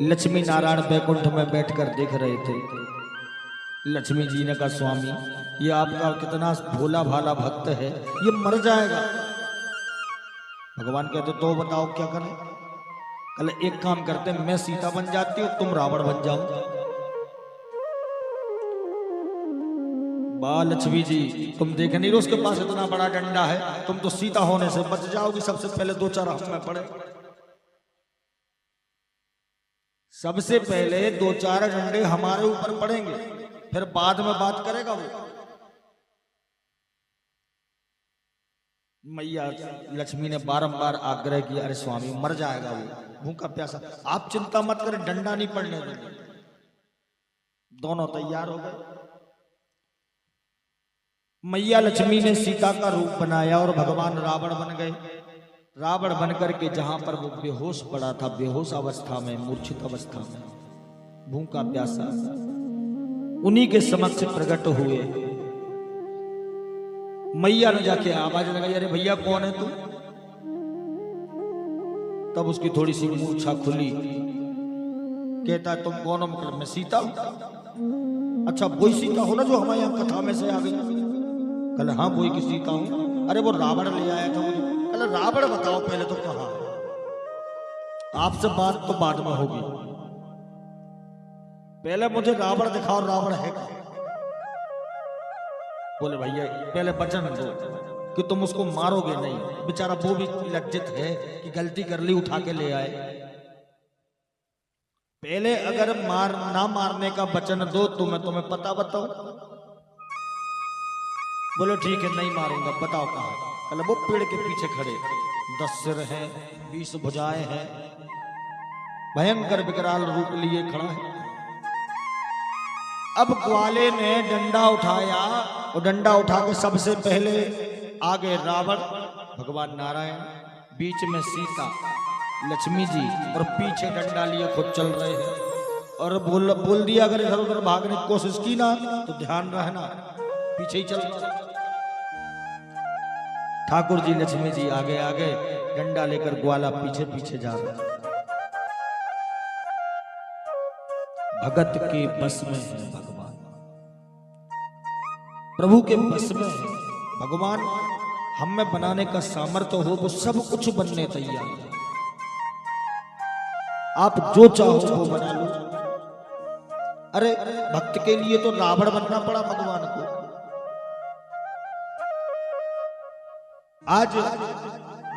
लक्ष्मी नारायण बैकुंठ में बैठकर देख रहे थे। लक्ष्मी जी ने कहा, स्वामी ये आपका कितना भोला भाला भक्त है, ये मर जाएगा। भगवान कहते तो बताओ क्या करें? कल एक काम करते, मैं सीता बन जाती हूँ, तुम रावण बन जाओ। वाह लक्ष्मी जी, तुम देख नहीं रहे उसके पास इतना बड़ा डंडा है, तुम तो सीता होने से बच जाओगी। सबसे पहले 2-4 हाथ में पड़े, सबसे पहले 2-4 डंडे हमारे ऊपर पड़ेंगे, फिर बाद में बात करेगा वो। मैया लक्ष्मी ने बारंबार आग्रह किया, अरे स्वामी मर जाएगा वो, भूखा प्यासा, आप चिंता मत करें, डंडा नहीं पड़ने देंगे। दोनों तैयार हो गए। मैया लक्ष्मी ने सीता का रूप बनाया और भगवान रावण बन गए। रावण बनकर के जहां पर वो बेहोश पड़ा था, बेहोश अवस्था में, मूर्छित अवस्था में, भूखा प्यासा, उन्हीं के समक्ष प्रकट हुए। मैया ने जाके आवाज लगाई, अरे भैया कौन है तू? तब उसकी थोड़ी सी मूर्छा खुली। कहता तुम कौन हो? मतलब मैं सीता हूं। अच्छा वही सीता हो ना जो हमारे यहाँ कथा में से आ गई? कल हाँ वही की सीता हूं। अरे वो रावण ले आया था मुझे। कल रावण बताओ पहले तो कहाँ? आपसे बात तो बाद में होगी, पहले मुझे रावण दिखाओ, रावण है क्या? बोले भैया पहले वचन दो कि तुम उसको मारोगे नहीं, बेचारा वो भी लज्जित है कि गलती कर ली, उठा के ले आए। पहले अगर ना मारने का वचन दो तो मैं तुम्हें पता बताऊं। बोलो ठीक है नहीं मारूंगा, बताओ कहाँ? कल वो पेड़ के पीछे खड़े, 10 सिर हैं, 20 भुजाएं हैं, भयंकर विकराल रूप लिए खड़ा है। अब ग्वाले ने डंडा उठाया और डंडा उठा के सबसे पहले आगे रावण, भगवान नारायण, बीच में सीता लक्ष्मी जी और पीछे डंडा लिए खुद चल रहे हैं। और बोल दिया अगर इधर उधर भागने की कोशिश की ना तो ध्यान रहना, पीछे ही चल रहा। ठाकुर जी लक्ष्मी जी आगे आगे, डंडा लेकर ग्वाला पीछे पीछे जा रहा। भगत के बस में है भगवान, प्रभु के बस में है भगवान। हम में बनाने का सामर्थ्य हो वो सब कुछ बनने तैयार है। आप जो चाहो वो बना लो। अरे भक्त के लिए तो रावण बनना पड़ा भगवान को। आज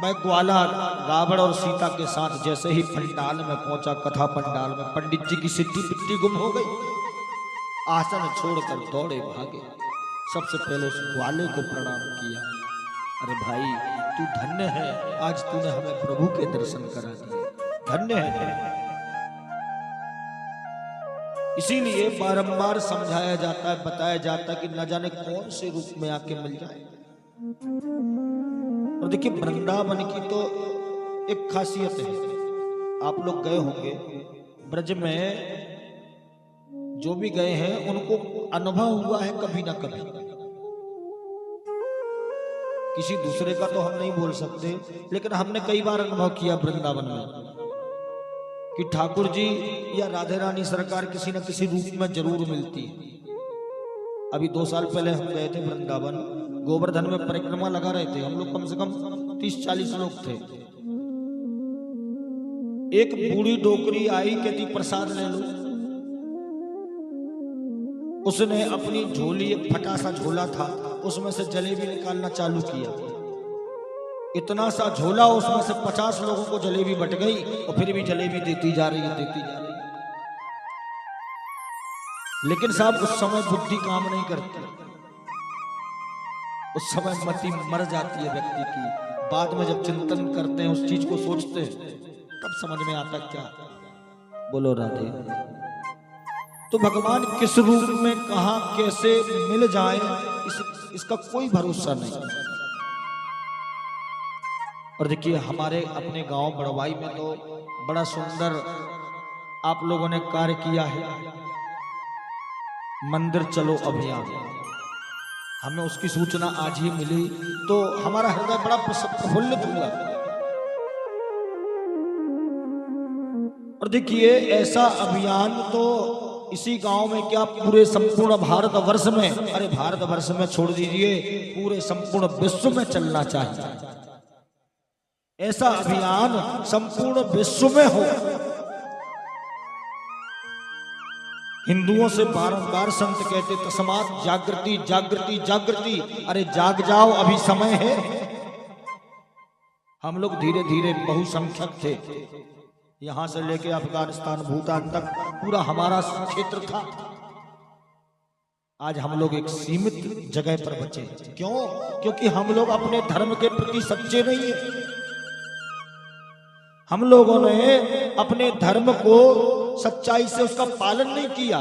मैं ग्वाला रावण और सीता के साथ जैसे ही पंडाल में पहुंचा, कथा पंडाल में, पंडित जी की सिद्धि पिट्टी गुम हो गई। आसन छोड़कर दौड़े भागे, सबसे पहले उस ग्वाले को प्रणाम किया। अरे भाई तू धन्य है, आज तूने हमें प्रभु के दर्शन करा दिए, धन्य है। इसीलिए बारंबार समझाया जाता है, बताया जाता है कि न जाने कौन से रूप में आके मिल जाए। और देखिए वृंदावन की तो एक खासियत है, आप लोग गए होंगे ब्रज में, जो भी गए हैं उनको अनुभव हुआ है कभी ना कभी। किसी दूसरे का तो हम नहीं बोल सकते, लेकिन हमने कई बार अनुभव किया वृंदावन में कि ठाकुर जी या राधे रानी सरकार किसी न किसी रूप में जरूर मिलती है। अभी 2 साल पहले हम गए थे वृंदावन, गोवर्धन में परिक्रमा लगा रहे थे हम लोग, कम से कम 30-40 लोग थे। एक बूढ़ी डोकरी आई, कहती प्रसाद ले लो। उसने अपनी झोली, एक फटा सा झोला था, उसमें से जलेबी निकालना चालू किया। इतना सा झोला, उसमें से 50 लोगों को जलेबी बट गई और फिर भी जलेबी देती जा रही है, देती जा रही है। लेकिन साहब उस समय बुद्धि काम नहीं करती, उस समय मति मर जाती है व्यक्ति की। बाद में जब चिंतन करते हैं, उस चीज को सोचते हैं, तब समझ में आता क्या। बोलो राधे। तो भगवान किस रूप में कहां कैसे मिल जाए, इसका कोई भरोसा नहीं। और देखिए हमारे अपने गांव बड़वाई में तो बड़ा सुंदर आप लोगों ने कार्य किया है, मंदिर चलो अभियान। हमें उसकी सूचना आज ही मिली तो हमारा हृदय बड़ा प्रफुल्लित हुआ। और देखिए ऐसा अभियान तो इसी गांव में क्या, पूरे संपूर्ण भारतवर्ष में, अरे भारतवर्ष में छोड़ दीजिए, पूरे संपूर्ण विश्व में चलना चाहिए। ऐसा अभियान संपूर्ण विश्व में हो। हिंदुओं से बारंबार संत कहते तस्मात् जागृति जागृति जागृति, अरे जाग जाओ अभी समय है। हम लोग धीरे धीरे बहुसंख्यक थे, यहां से लेके अफगानिस्तान भूटान तक पूरा हमारा क्षेत्र था। आज हम लोग एक सीमित जगह पर बचे। क्यों? क्योंकि हम लोग अपने धर्म के प्रति सच्चे नहीं है। हम लोगों ने अपने धर्म को सच्चाई से उसका पालन नहीं किया।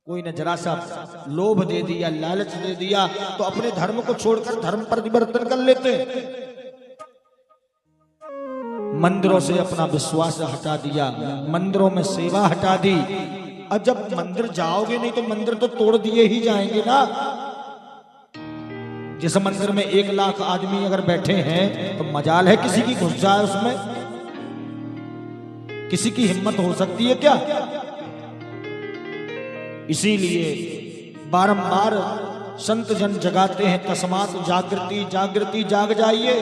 कोई ने जरा सा लोभ दे दिया, लालच दे दिया, तो अपने धर्म को छोड़कर धर्म परिवर्तन कर लेते। मंदिरों से अपना विश्वास हटा दिया, मंदिरों में सेवा हटा दी। अब जब मंदिर जाओगे नहीं तो मंदिर तो तोड़ दिए ही जाएंगे ना। जिस मंदिर में 1 लाख आदमी अगर बैठे हैं तो मजाल है किसी की घुस जाए उसमें? किसी की हिम्मत हो सकती है क्या? इसीलिए बारंबार संत जन जगाते हैं तस्मात् जागृति जागृति, जाग जाइए।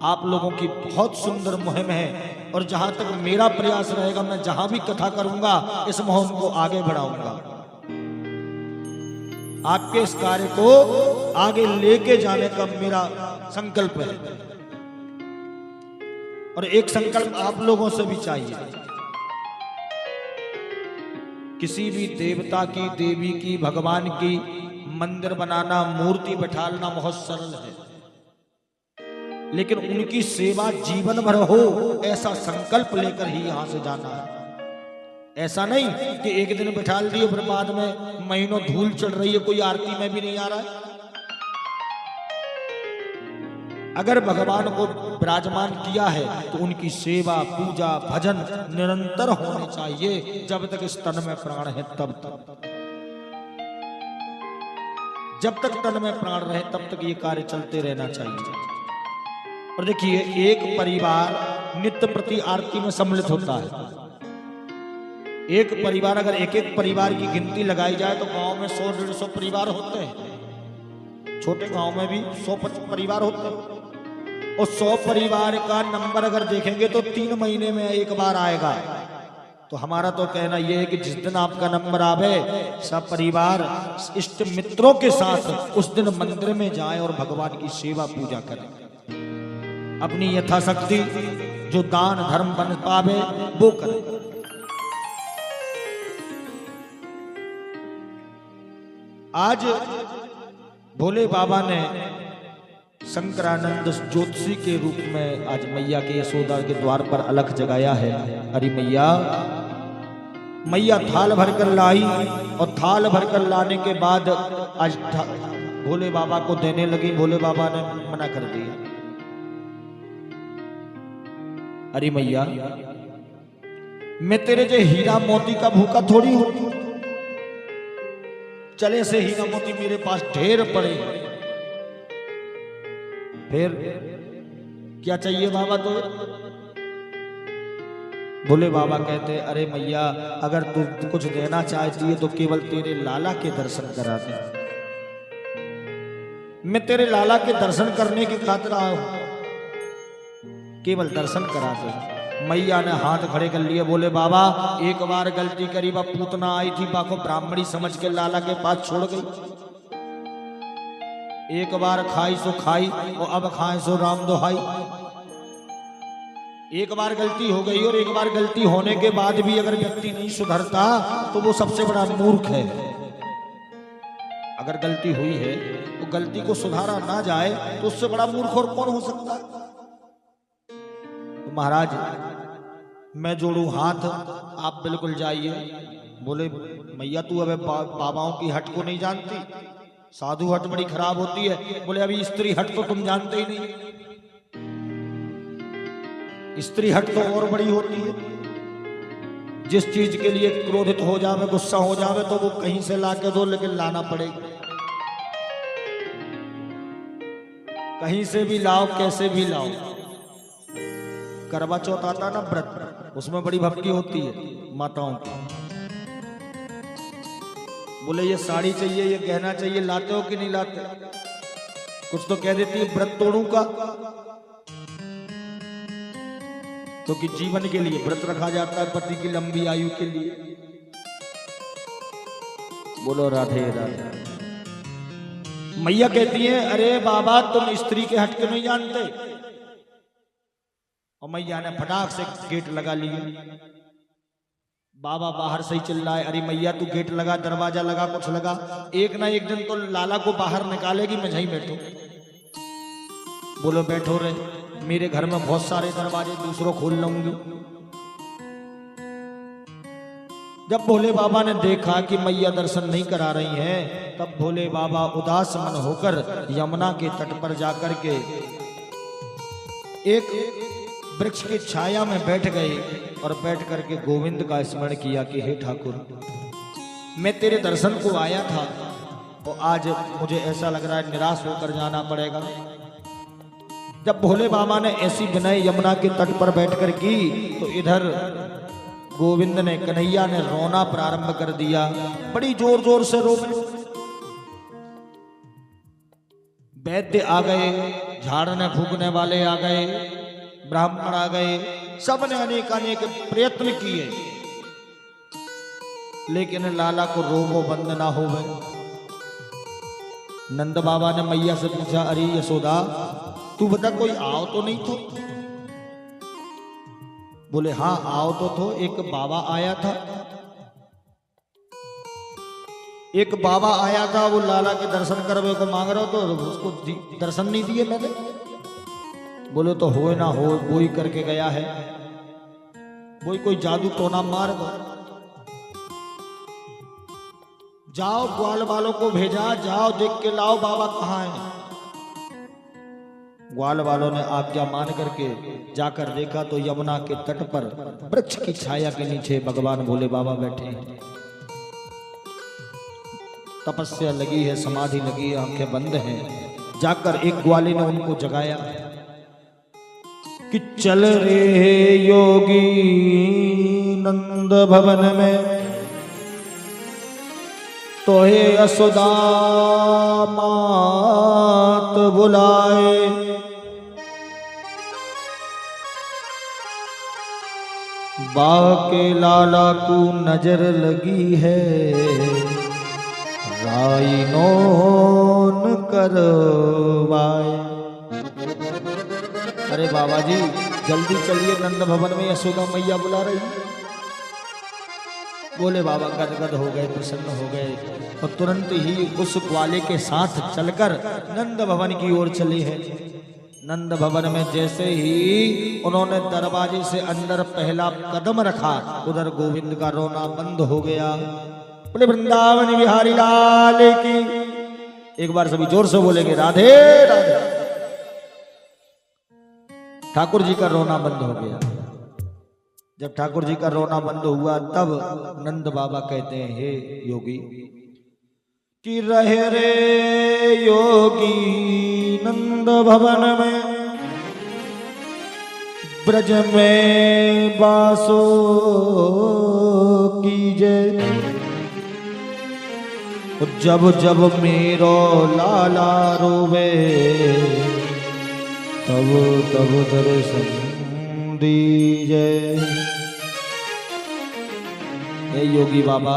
आप लोगों की बहुत सुंदर मुहिम है और जहां तक मेरा प्रयास रहेगा, मैं जहां भी कथा करूंगा इस मुहिम को आगे बढ़ाऊंगा। आपके इस कार्य को आगे लेके जाने का मेरा संकल्प है। और एक संकल्प आप लोगों से भी चाहिए। किसी भी देवता की, देवी की, भगवान की मंदिर बनाना, मूर्ति बैठाना बहुत सरल है, लेकिन उनकी सेवा जीवन भर हो, ऐसा संकल्प लेकर ही यहां से जाना है। ऐसा नहीं कि एक दिन बैठा दिए फिर बाद में महीनों धूल चढ़ रही है, कोई आरती में भी नहीं आ रहा है। अगर भगवान को विराजमान किया है तो उनकी सेवा, पूजा, भजन निरंतर होने चाहिए। जब तक इस तन में प्राण है तब तक, जब तक तन में प्राण रहे तब तक ये कार्य चलते रहना चाहिए। और देखिए एक परिवार नित्य प्रति आरती में सम्मिलित होता है। एक परिवार, अगर एक एक परिवार की गिनती लगाई जाए तो गांव में 100-150 परिवार होते हैं। छोटे गांव में भी 100 परिवार होते हैं। और 100 परिवार का नंबर अगर देखेंगे तो 3 महीने में एक बार आएगा। तो हमारा तो कहना यह है कि जिस दिन आपका नंबर आवे, सब परिवार इष्ट मित्रों के साथ उस दिन मंदिर में जाएं और भगवान की सेवा पूजा करें। अपनी यथाशक्ति जो दान धर्म बन पावे वो करें। आज भोले बाबा ने शंकरानंद ज्योतिषी के रूप में आज मैया के यशोदा के द्वार पर अलख जगाया है। अरे मैया, मैया थाल भरकर लाई और थाल भरकर लाने के बाद आज भोले बाबा को देने लगी। भोले बाबा ने मना कर दिया। अरे मैया, मैं तेरे जो हीरा मोती का भूखा थोड़ी हूं। चले से हीरा मोती मेरे पास ढेर पड़े। फिर क्या चाहिए बाबा तो? भोले बाबा कहते, अरे मैया, अगर तू कुछ देना चाहती है तो केवल तेरे लाला के दर्शन करा दे। मैं तेरे लाला के दर्शन करने की खातिर आया हूं, केवल दर्शन करा दे। मैया ने हाथ खड़े कर लिए। बोले बाबा, एक बार गलती करी, बा पूतना आई थी, बा को ब्राह्मणी समझ के लाला के पास छोड़ गई। एक बार खाई सो खाई और अब खाए सो राम दोहाई। एक बार गलती हो गई, और एक बार गलती होने के बाद भी अगर व्यक्ति नहीं सुधरता तो वो सबसे बड़ा मूर्ख है। अगर गलती हुई है तो गलती को सुधारा ना जाए तो उससे बड़ा मूर्ख और कौन हो सकता है? तो महाराज, मैं जोड़ू हाथ, आप बिल्कुल जाइए। बोले मैया, तू अब बाबाओं की हट को नहीं जानती, साधु हट बड़ी खराब होती है। बोले अभी स्त्री हट तो तुम जानते ही नहीं, स्त्री हट तो और बड़ी होती है। जिस चीज के लिए क्रोधित हो जावे, गुस्सा हो जावे, तो वो कहीं से लाके दो, लेकिन लाना पड़ेगा। कहीं से भी लाओ, कैसे भी लाओ। करवा चौथ आता ना व्रत, उसमें बड़ी भक्ति होती है माताओं की। बोले ये साड़ी चाहिए, ये गहना चाहिए, लाते हो कि नहीं लाते? कुछ तो कह देती है व्रत तोड़ू का, क्योंकि जीवन के लिए व्रत रखा जाता है, पति की लंबी आयु के लिए। बोलो राधे राधे। मैया कहती है, अरे बाबा, तुम स्त्री के हट के नहीं जानते। और मैया ने फटाक से गेट लगा लिया। बाबा बाहर से ही चिल्लाए, अरे मैया, तू गेट लगा, दरवाजा लगा, कुछ लगा, एक ना एक दिन तो लाला को बाहर निकालेगी, मैं यहीं बैठू। बोलो बैठो रे, मेरे घर में बहुत सारे दरवाजे दूसरों खोल लूंगी। जब भोले बाबा ने देखा कि मैया दर्शन नहीं करा रही हैं, तब भोले बाबा उदास मन होकर यमुना के तट पर जाकर के एक वृक्ष की छाया में बैठ गए और बैठ करके गोविंद का स्मरण किया कि हे ठाकुर, मैं तेरे दर्शन को आया था और आज मुझे ऐसा लग रहा है निराश होकर जाना पड़ेगा। जब भोले बाबा ने ऐसी विनय यमुना के तट पर बैठकर की तो इधर गोविंद ने, कन्हैया ने रोना प्रारंभ कर दिया। बड़ी जोर जोर से रो। वैद्य आ गए, झाड़ने फूकने वाले आ गए, ब्राह्मण आ गए, सबने अनेक अनेक प्रयत्न किए, लेकिन लाला को रोगो बंद ना हो गए। नंद बाबा ने मैया से पूछा, अरे यशोदा, तू बता कोई आओ तो नहीं तो? बोले हाँ आओ तो थो, एक बाबा आया था। एक बाबा आया था, वो लाला के दर्शन करवे को मांग रहा तो उसको दर्शन नहीं दिए मैंने। बोले तो हो ना हो, वो ही करके गया है, वो कोई जादू टोना मार दो। जाओ ग्वाल वालों को भेजा, जाओ देख के लाओ बाबा कहाँ है। ग्वाल वालों ने आज्ञा मान करके जाकर देखा तो यमुना के तट पर वृक्ष की छाया के नीचे भगवान भोले बाबा बैठे हैं। तपस्या लगी है, समाधि लगी है, आंखें बंद हैं। जाकर एक ग्वाले ने उनको जगाया कि चल रे योगी नंद भवन में, तो हे यशोदा मात बुलाए। बाके लाला को नजर लगी है, राई नोन करवाए। अरे बाबा जी जल्दी चलिए, नंद भवन में यशोदा मैया बुला रही। बोले बाबा गदगद हो गए, प्रसन्न हो गए और तुरंत ही उस ग्वाले के साथ चलकर नंद भवन की ओर चले हैं। नंद भवन में जैसे ही उन्होंने दरवाजे से अंदर पहला कदम रखा, उधर गोविंद का रोना बंद हो गया। बोले वृंदावन बिहारी लाल की, एक बार सभी जोर से बोलेंगे राधे राधे। ठाकुर जी का रोना बंद हो गया। जब ठाकुर जी का रोना बंद हुआ तब नंद बाबा कहते हैं, हे योगी, कि रहे रे योगी नंद भवन में, ब्रज में बासो कीजे, जब जब मेरो लाला रोवे, तब तब दर्शन दीजे। हे योगी बाबा,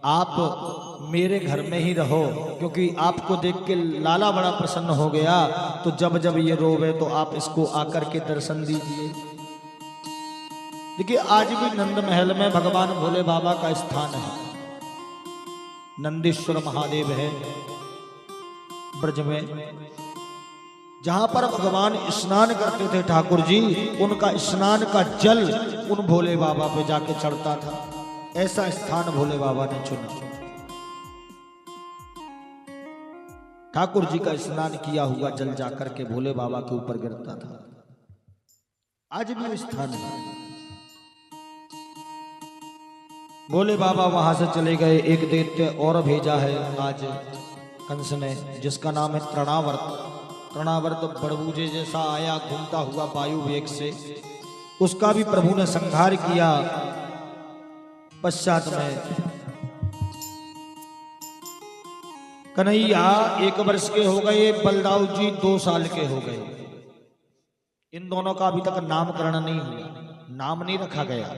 आप मेरे घर में ही रहो, क्योंकि आपको देख के लाला बड़ा प्रसन्न हो गया, तो जब जब ये रोवे तो आप इसको आकर के दर्शन दीजिए। देखिए, आज भी नंद महल में भगवान भोले बाबा का स्थान है। नंदीश्वर महादेव है ब्रज में, जहां पर भगवान स्नान करते थे ठाकुर जी, उनका स्नान का जल उन भोले बाबा पे जाके चढ़ता था। ऐसा स्थान भोले बाबा ने चुना। ठाकुर जी का स्नान किया हुआ जल जाकर के भोले बाबा के ऊपर गिरता था। आज भी स्थान है। भोले बाबा वहां से चले गए। एक दैत्य और भेजा है आज कंस ने, जिसका नाम है तृणावर्त। तृणावर्त बड़बूजे जैसा आया, घूमता हुआ वायु वेग से। उसका भी प्रभु ने संहार किया। पश्चात में कन्हैया 1 वर्ष के हो गए, बलदाऊ जी 2 साल के हो गए। इन दोनों का अभी तक नामकरण नहीं हुआ, नाम नहीं रखा गया।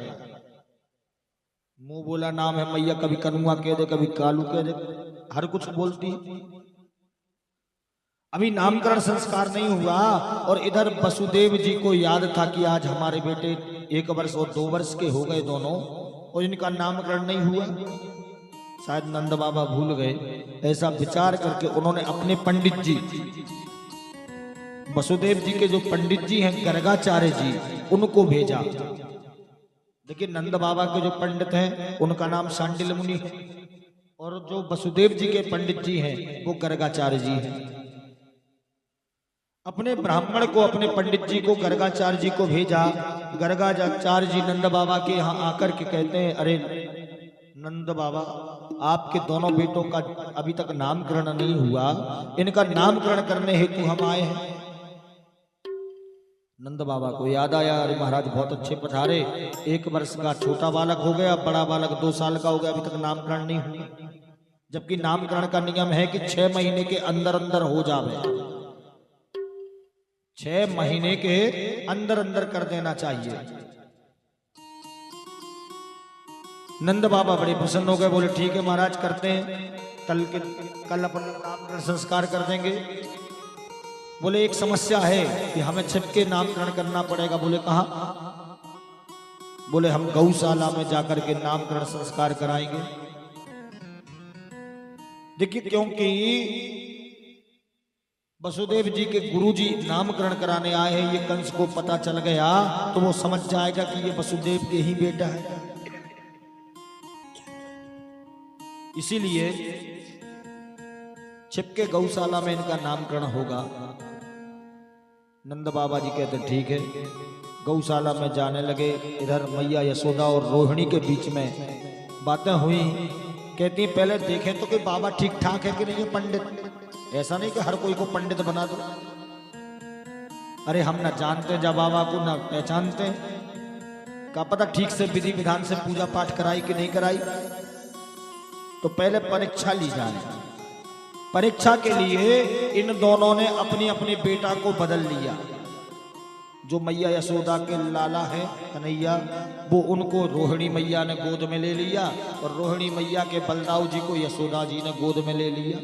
मुंह बोला नाम है मैया, कभी कनुआ कह दे, कभी कालू कह दे, हर कुछ बोलती। अभी नामकरण संस्कार नहीं हुआ। और इधर वसुदेव जी को याद था कि आज हमारे बेटे 1 वर्ष और 2 वर्ष के हो गए दोनों, और इनका नामकरण नहीं हुआ। शायद नंद बाबा भूल गए। ऐसा विचार करके उन्होंने अपने पंडित जी, वसुदेव जी के जो पंडित जी हैं गर्गाचार्य जी, उनको भेजा। देखिए, नंद बाबा के जो पंडित हैं उनका नाम शांडिल मुनि है, और जो वसुदेव जी के पंडित जी हैं वो गर्गाचार्य जी हैं। अपने ब्राह्मण को, अपने पंडित जी को, गर्गाचार्य जी को भेजा। गर्गाचार्य जी नंद बाबा के यहाँ आकर के कहते हैं, अरे नंद बाबा, आपके दोनों बेटों का अभी तक नामकरण नहीं हुआ, इनका नामकरण करने हेतु हम आए हैं। नंद बाबा को याद आया, अरे महाराज बहुत अच्छे पधारे, 1 वर्ष का छोटा बालक हो गया, बड़ा बालक 2 साल का हो गया, अभी तक नामकरण नहीं हुआ। जबकि नामकरण का नियम है कि 6 महीने के अंदर अंदर हो जावे, 6 महीने के अंदर अंदर कर देना चाहिए। नंद बाबा बड़े प्रसन्न हो गए, बोले ठीक है महाराज, करते हैं, कल अपन नामकरण संस्कार कर देंगे। बोले एक समस्या है कि हमें छिपके नामकरण करना पड़ेगा। बोले कहाँ? बोले हम गौशाला में जाकर के नामकरण संस्कार कराएंगे। देखिए, क्योंकि वसुदेव जी के गुरुजी नामकरण कराने आए हैं, ये कंस को पता चल गया तो वो समझ जाएगा कि ये वसुदेव के ही बेटा है। इसीलिए छिपके गौशाला में इनका नामकरण होगा। नंद बाबा जी कहते ठीक है। गौशाला में जाने लगे। इधर मैया यशोदा और रोहिणी के बीच में बातें हुई। कहती पहले देखें तो कि बाबा ठीक ठाक है कि नहीं है पंडित। ऐसा नहीं कि हर कोई को पंडित बना दो। अरे हम ना जानते जा बाबा को, ना पहचानते, क्या पता ठीक से विधि विधान से पूजा पाठ कराई कि नहीं कराई। तो पहले परीक्षा ली जाए। परीक्षा के लिए इन दोनों ने अपनी अपनी बेटा को बदल लिया। जो मैया यशोदा के लाला है कन्हैया, वो उनको रोहिणी मैया ने गोद में ले लिया, और रोहिणी मैया के बलदाऊ जी को यशोदा जी ने गोद में ले लिया।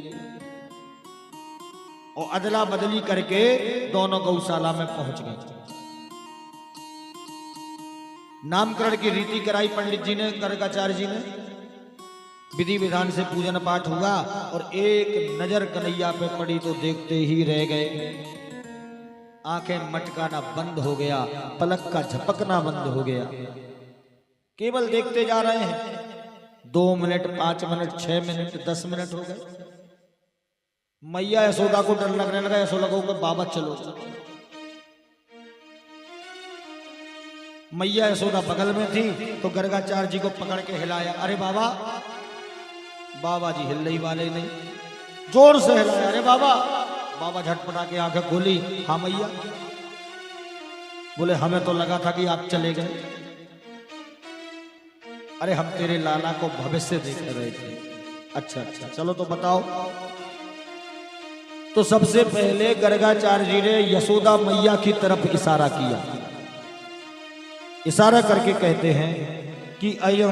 और अदला बदली करके दोनों गौशाला में पहुंच गए। नामकरण की रीति कराई पंडित जी ने, गर्गाचार्य जी ने। विधि विधान से पूजन पाठ हुआ, और एक नजर कन्हैया पे पड़ी तो देखते ही रह गए। आंखें मटकाना बंद हो गया, पलक का झपकना बंद हो गया। केवल देखते जा रहे हैं। 2 मिनट, 5 मिनट, 6 मिनट, 10 मिनट हो गए। मैया यशोदा को डर लगने लगा। यशोदा को बाबा चलो। मैया यशोदा बगल में थी तो गर्गाचार्य जी को पकड़ के हिलाया। अरे बाबा, बाबा जी हिलने ही वाले नहीं, जोर से हिलाया। अरे बाबा, बाबा झटपटा के आंखें खोली। हाँ मैया। बोले हमें तो लगा था कि आप चले गए। अरे हम तेरे लाला को भविष्य देख रहे थे। अच्छा अच्छा, चलो तो बताओ। तो सबसे पहले गर्गाचार्य जी ने यशोदा मैया की तरफ इशारा किया। इशारा करके कहते हैं कि अयं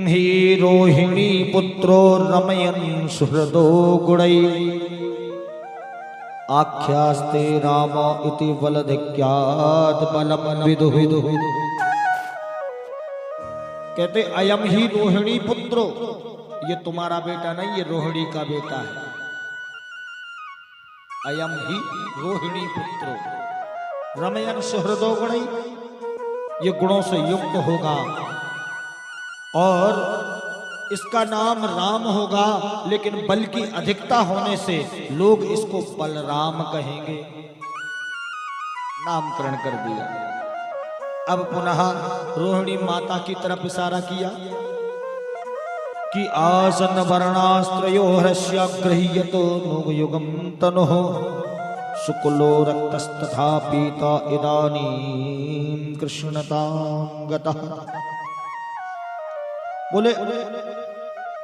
ही रोहिणी पुत्रो रमयन् सुहृदो गुणै आख्यास्ते राम इति बलधिक्यात् बलम विदु विदु। कहते अयम ही रोहिणी पुत्रो, ये तुम्हारा बेटा नहीं, ये रोहिणी का बेटा है। अयम ही रोहिणी पुत्रो रमयन् सुहृदो गुणै, ये गुणों से युक्त होगा और इसका नाम राम होगा, लेकिन बल की अधिकता होने से लोग इसको बलराम कहेंगे। नामकरण कर दिया। अब पुनः रोहिणी माता की तरफ इशारा किया कि आसन वर्णास्त्रयो हर्ष्य गृह्यतो नुयुगम तनुः शुक्लो रक्तस्तथा पीता इदानीं कृष्णतां गतः। बोले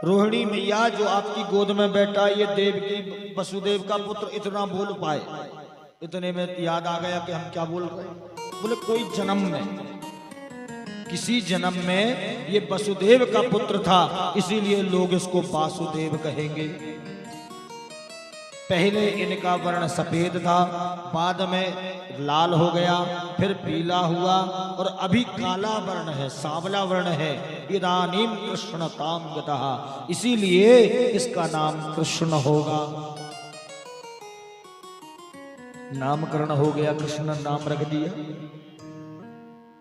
रोहिणी मैया, जो आपकी गोद में बैठा ये देवकी वसुदेव का पुत्र इतना बोल पाए, इतने में याद आ गया कि हम क्या बोल रहे हैं। बोले कोई जन्म में, किसी जन्म में ये वसुदेव का पुत्र था, इसीलिए लोग इसको वासुदेव कहेंगे। पहले इनका वर्ण सफेद था, बाद में लाल हो गया, फिर पीला हुआ और अभी काला वर्ण है, सांवला वर्ण है। इदानीम कृष्णताम गतः, इसीलिए इसका नाम कृष्ण होगा। नामकरण हो गया, कृष्ण नाम रख दिया।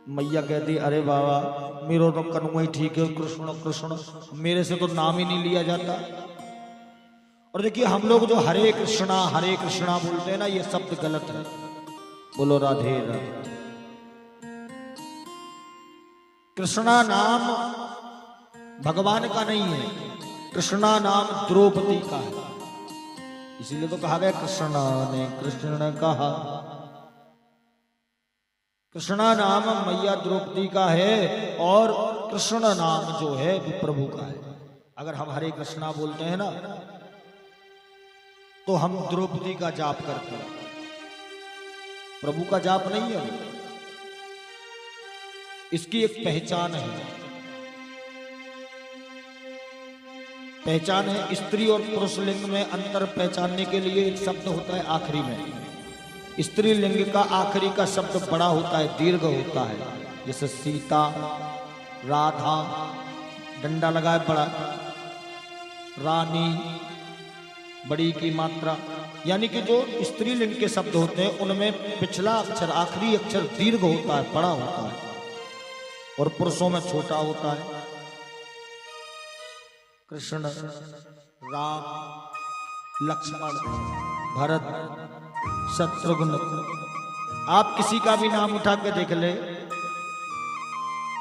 मैया कहती अरे बाबा, मेरा तो कनुआ ही ठीक है, कृष्ण कृष्ण, मेरे से तो नाम ही नहीं लिया जाता। और देखिए हम लोग जो हरे कृष्णा बोलते हैं ना, ये शब्द गलत है। बोलो राधे राधे। कृष्णा नाम भगवान का नहीं है, कृष्णा नाम द्रौपदी का है। इसीलिए तो कहा गया कृष्णा ने कृष्ण कहा। कृष्णा नाम मैया द्रौपदी का है और कृष्ण नाम जो है वो प्रभु का है। अगर हम हरे कृष्णा बोलते हैं ना, तो हम द्रौपदी का जाप करते हैं, प्रभु का जाप नहीं है। इसकी एक पहचान है, स्त्री और पुरुष लिंग में अंतर पहचानने के लिए एक शब्द होता है आखिरी में। स्त्री लिंग का आखिरी का शब्द बड़ा होता है, दीर्घ होता है। जैसे सीता, राधा, डंडा लगाए बड़ा, रानी, बड़ी की मात्रा, यानी कि जो स्त्रीलिंग के शब्द होते हैं उनमें पिछला अक्षर, आखिरी अक्षर दीर्घ होता है, बड़ा होता है, और पुरुषों में छोटा होता है। कृष्ण, राम, लक्ष्मण, भरत, शत्रुघ्न, आप किसी का भी नाम उठा के देख ले,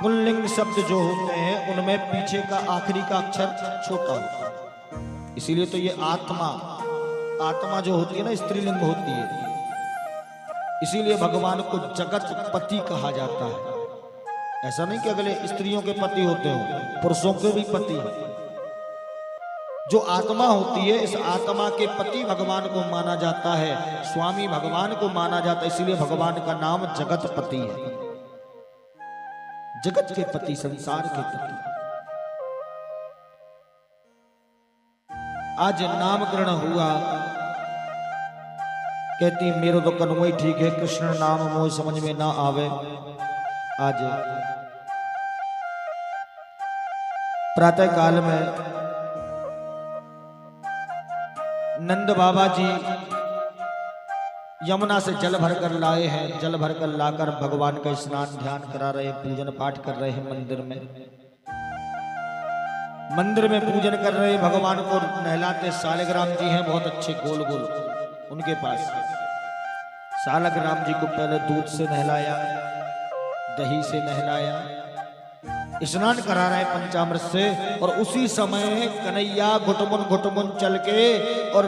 पुल्लिंग शब्द जो होते हैं उनमें पीछे का आखिरी का अक्षर छोटा होता है। इसीलिए तो ये आत्मा जो होती है ना, स्त्रीलिंग होती है। इसीलिए भगवान को जगत पति कहा जाता है। ऐसा नहीं कि अगले स्त्रियों के पति होते हो, पुरुषों के भी पति हैं। जो आत्मा होती है, इस आत्मा के पति भगवान को माना जाता है, स्वामी भगवान को माना जाता है। इसीलिए भगवान का नाम जगत पति है, जगत के पति, संसार के पति। आज नामकरण हुआ, कहती मेरे तो कनुआ ही ठीक है, कृष्ण नाम मोह समझ में ना आवे। आज प्रातः काल में नंद बाबा जी यमुना से जल भरकर लाए हैं। जल भरकर लाकर भगवान का स्नान ध्यान करा रहे हैं, पूजन पाठ कर रहे हैं मंदिर में। मंदिर में पूजन कर रहे भगवान को नहलाते सालिग्राम जी हैं बहुत अच्छे गोल गोल, उनके पास सालिग्राम जी को पहले दूध से नहलाया, दही से नहलाया, स्नान करा रहे पंचामृत से। और उसी समय कन्हैया घुटमुन चल के और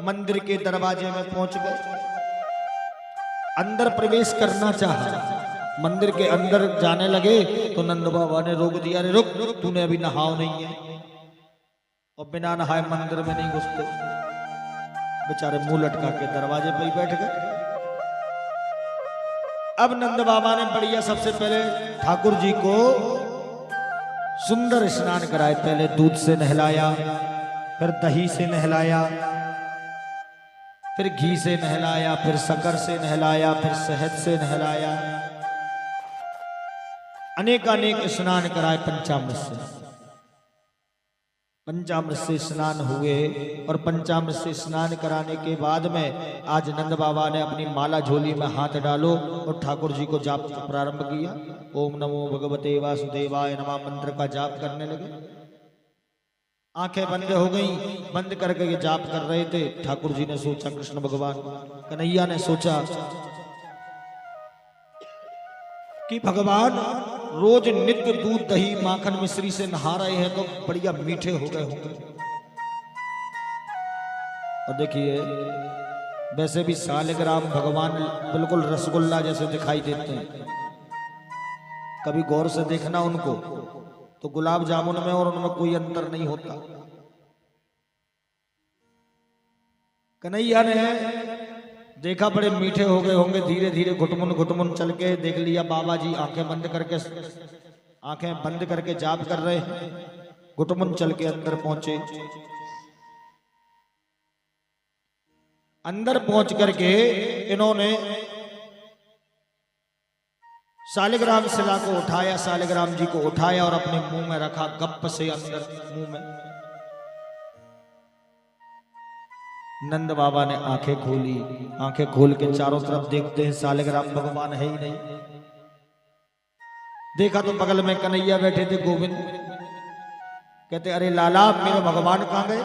मंदिर के दरवाजे में पहुंच गए। अंदर प्रवेश करना चाहा, मंदिर के अंदर जाने लगे तो नंद बाबा ने रोक दिया, अरे रुक, तूने अभी नहाओ नहीं है और बिना नहाए मंदिर में नहीं घुसते। बेचारे मुंह लटका के दरवाजे पर ही बैठ गए। अब नंद बाबा ने बढ़िया सबसे पहले ठाकुर जी को सुंदर स्नान कराए। पहले दूध से नहलाया, फिर दही से नहलाया, फिर घी से नहलाया, फिर शक्कर से नहलाया, फिर शहद से नहलाया, अनेकानेक स्नान कराए पंचामृत से। पंचामृत से स्नान हुए और पंचामृत से स्नान कराने के बाद में आज नंद बाबा ने अपनी माला झोली में हाथ डालो और ठाकुर जी को जाप प्रारंभ किया। ओम नमो भगवते वासुदेवाय नमः मंत्र का जाप करने लगे। आंखें बंद हो गई, बंद करके ये जाप कर रहे थे। ठाकुर जी ने सोचा, कृष्ण भगवान कन्हैया ने सोचा कि भगवान रोज नित्य दूध दही माखन मिश्री से नहा रहे हैं तो बढ़िया मीठे हो गए होंगे। और देखिए वैसे भी सालिग्राम भगवान बिल्कुल रसगुल्ला जैसे दिखाई देते हैं। कभी गौर से देखना उनको तो गुलाब जामुन में और उनमें कोई अंतर नहीं होता। कन्हैया ने देखा बड़े मीठे हो गए होंगे, धीरे धीरे घुटमुन चल के देख लिया बाबा जी आंखें बंद करके जाप कर रहे हैं। घुटमुन चल के अंदर पहुंचे। अंदर पहुंच करके इन्होंने सालिग्राम शिला को उठाया, सालिग्राम जी को उठाया और अपने मुंह में रखा, गप से अंदर मुंह में। नंद बाबा ने आंखें खोली, आंखें खोल के चारों तरफ देखते हैं सालिग्राम भगवान है ही नहीं। देखा तो बगल में कन्हैया बैठे थे, गोविंद। कहते अरे लाला मेरे भगवान कहां गए?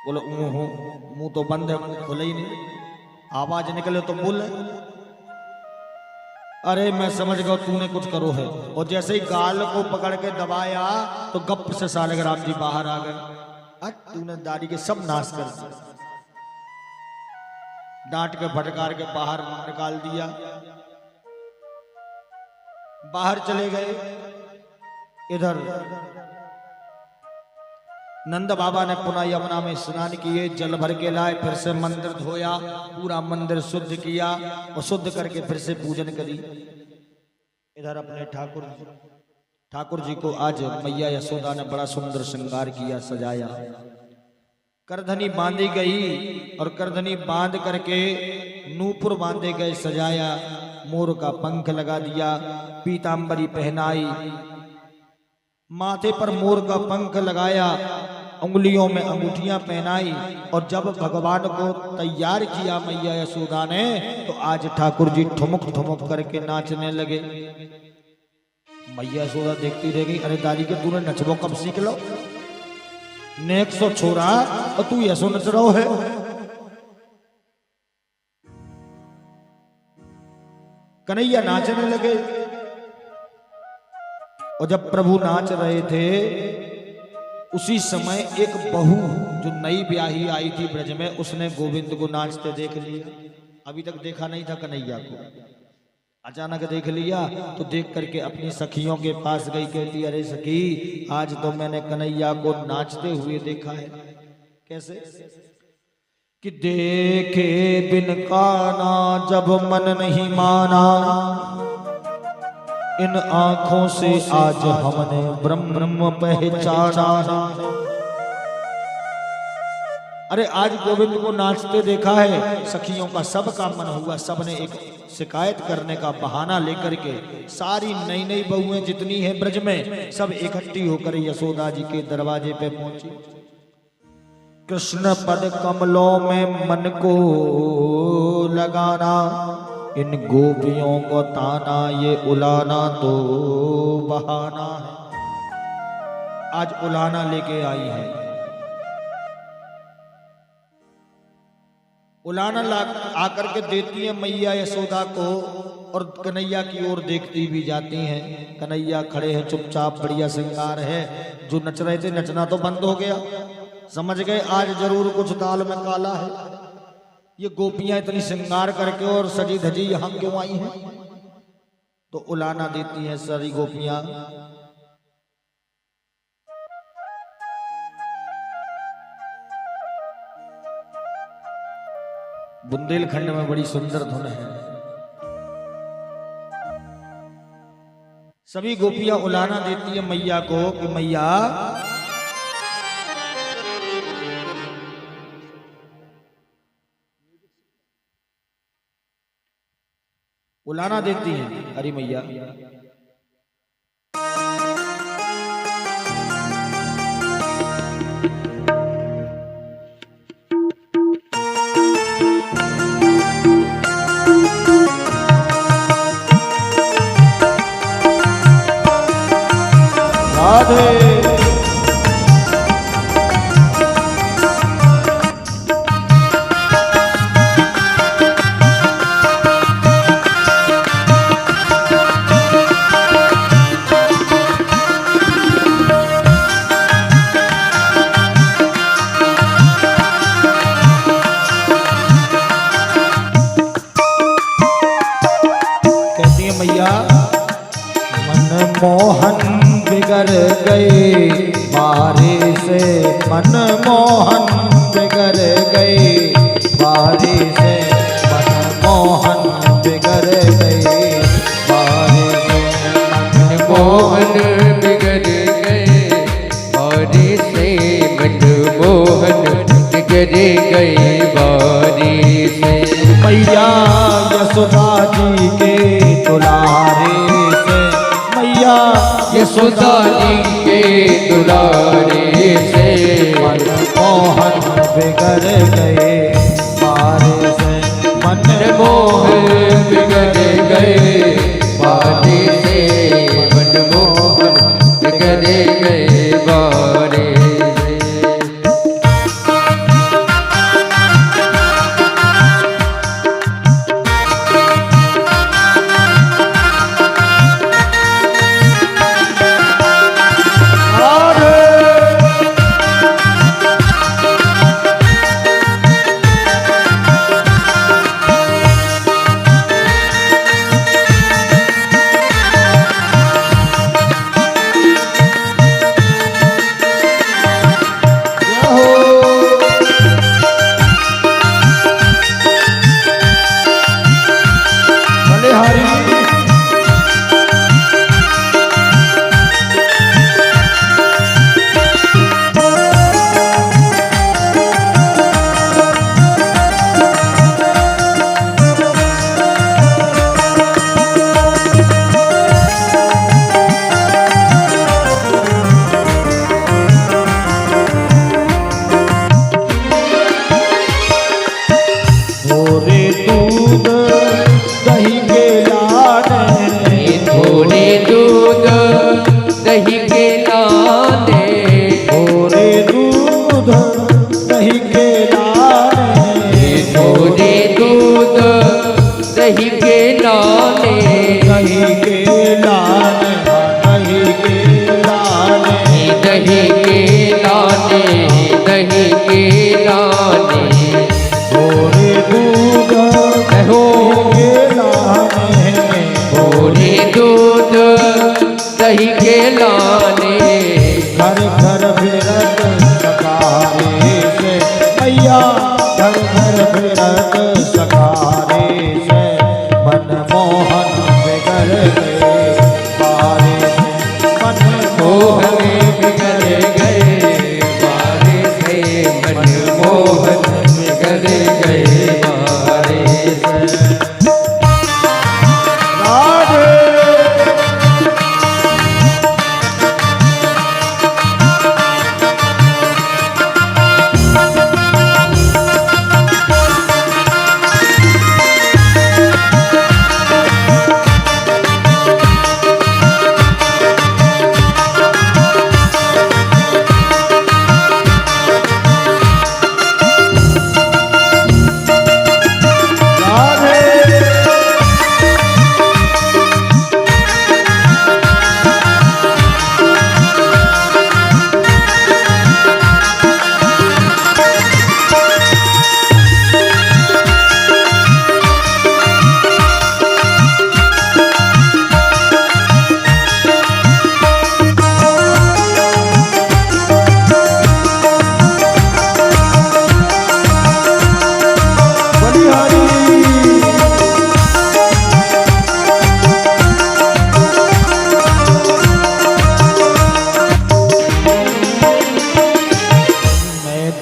बोले मुंह तो बंद है, मुंह खुला ही नहीं, आवाज निकले तो बोल। अरे मैं समझ गया तूने कुछ करो है। और जैसे ही गाल को पकड़ के दबाया तो गप से सालिग्राम जी बाहर आ गए। तूने दाढ़ी के सब नाश कर दिया, डांट के फटकार के बाहर निकाल दिया। बाहर चले गए। इधर नंद बाबा ने पुनः यमुना में स्नान किए, जल भर के लाए, फिर से मंदिर धोया, पूरा मंदिर शुद्ध किया और शुद्ध करके फिर से पूजन करी। इधर अपने ठाकुर जी को आज मैया यशोदा ने बड़ा सुंदर श्रृंगार किया, सजाया। करधनी बांधी गई और करधनी बांध करके नूपुर बांधे गए, सजाया। मोर का पंख लगा दिया, पीतांबरी पहनाई, माथे पर मोर का पंख लगाया, उंगलियों में अंगूठियां पहनाई। और जब भगवान को तैयार किया मैया यशोदा ने तो आज ठाकुर जी ठुमक ठुमक करके नाचने लगे। मैया यशोदा देखती रह गई, अरे दादी के तूने नचबो कब सीख लो? नेक सो छोरा और तू ऐसो नच रहो है। कन्हैया नाचने लगे। और जब प्रभु नाच रहे थे उसी समय एक बहू जो नई ब्याही आई थी ब्रज में, उसने गोविंद को नाचते देख लिया। अभी तक देखा नहीं था कन्हैया को, अचानक देख लिया तो देख करके अपनी सखियों के पास गई। कहती अरे सखी आज तो मैंने कन्हैया को नाचते हुए देखा है। कैसे? कि देखे बिन काना जब मन नहीं माना, इन आंखों से आज हमने ब्रह्म पहचाना। अरे आज गोविंद को नाचते देखा है, सखियों का सबका मन हुआ, सबने एक शिकायत करने का बहाना लेकर के सारी नई नई बहुएं जितनी हैं ब्रज में सब इकट्ठी होकर यशोदा जी के दरवाजे पे पहुंची। कृष्ण पद कमलों में मन को लगाना, इन गोपियों को ताना ये उलाना तो बहाना है। आज उलाना लेके आई है। उलाना ला आकर के देती है मैया यशोदा को और कन्हैया की ओर देखती भी जाती हैं। कन्हैया खड़े हैं चुपचाप, बढ़िया श्रृंगार है। जो नच रहे थे नचना तो बंद हो गया, समझ गए आज जरूर कुछ दाल में काला है। ये गोपियां इतनी श्रृंगार करके और सजी धजी यहां क्यों आई हैं? तो उलाना देती हैं सारी गोपियां। बुंदेलखंड में बड़ी सुंदर धुन है। सभी गोपियां उलाना देती है मैया को कि मैया उलाना देती है, अरे मैया राधे। मोहन बिगड़ गए बारी से, मन मोहन बिगड़ गए बारी से, मन मोहन बिगड़ गए बारी से, मन मोहन बिगड़ गए बारी से, मन मोहन बिगड़ गए बारी से। मैया यशोदा जी के दुलारे से, मैया यशोदा जी के दुलारे से, मन मोहन बिगड़ गए बारी से, मन मोहन बिगड़ गए बारी से, मन मोहन बिगड़ गए बारी से। दही के लाने, थोड़े दूध दही के लाने, थोड़े दूध दही के लाने, दही के लाने, दही के लाने, दही के लाने, दही के लाने, थोड़े दूध दही के लाने, थोड़े दूध दही के लाने, घर घर फिरत सकारे से, मैया घर घर फिरत सकारे से, मन मोहन बिगड़ गए बारे से, मन मोहन बिगड़ गए बारे से, मन मोहन बिगड़ गए बारे से।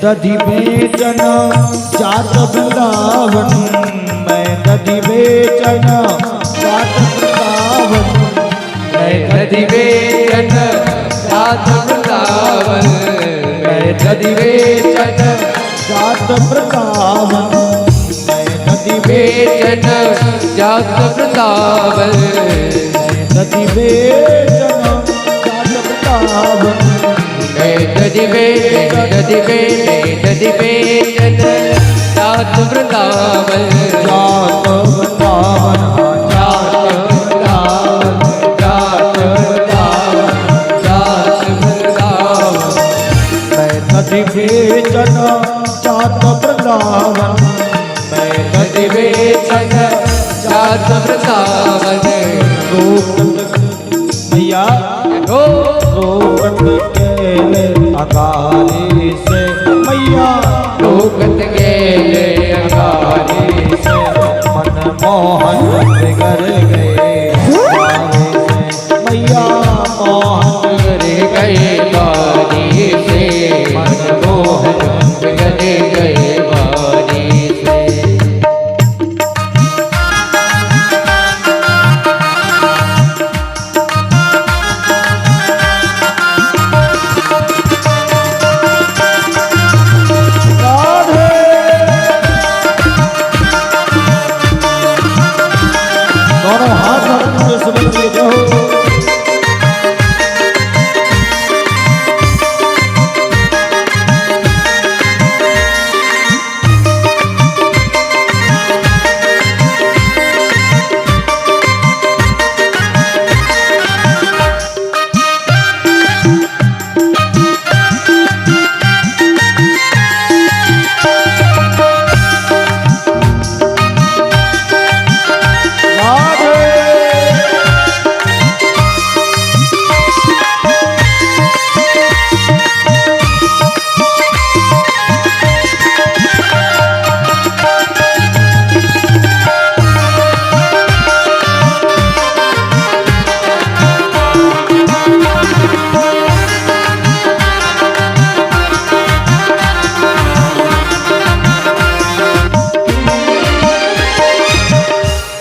दधि बेचन जात वृंदावन, मैं दधि बेचन जात वृंदावन, मैं दधि बेचन जात वृंदावन, मैं दधि बेचन जात वृंदावन, मैं दधि बेचन जात वृंदावन, दधि बेचन जात वृंदावन, मैं दधि बेचन जात वृंदावन, जात वृंदावन, जात वृंदावन, जात वृंदावन, जात वृंदावन, मैं दधि बेचन जात वृंदावन, मैं दधि बेचन जात वृंदावन, मैया ओ रोकत गेले अगारी से, मैया रोकत गेले अगारी से, मनमोहन बिगड़ गए बारी से, मैया मोहन बिगड़ गए बारी से, मनमोहन बिगड़ गए बारी से। दोनों हाथ में समझ लिए जाओ।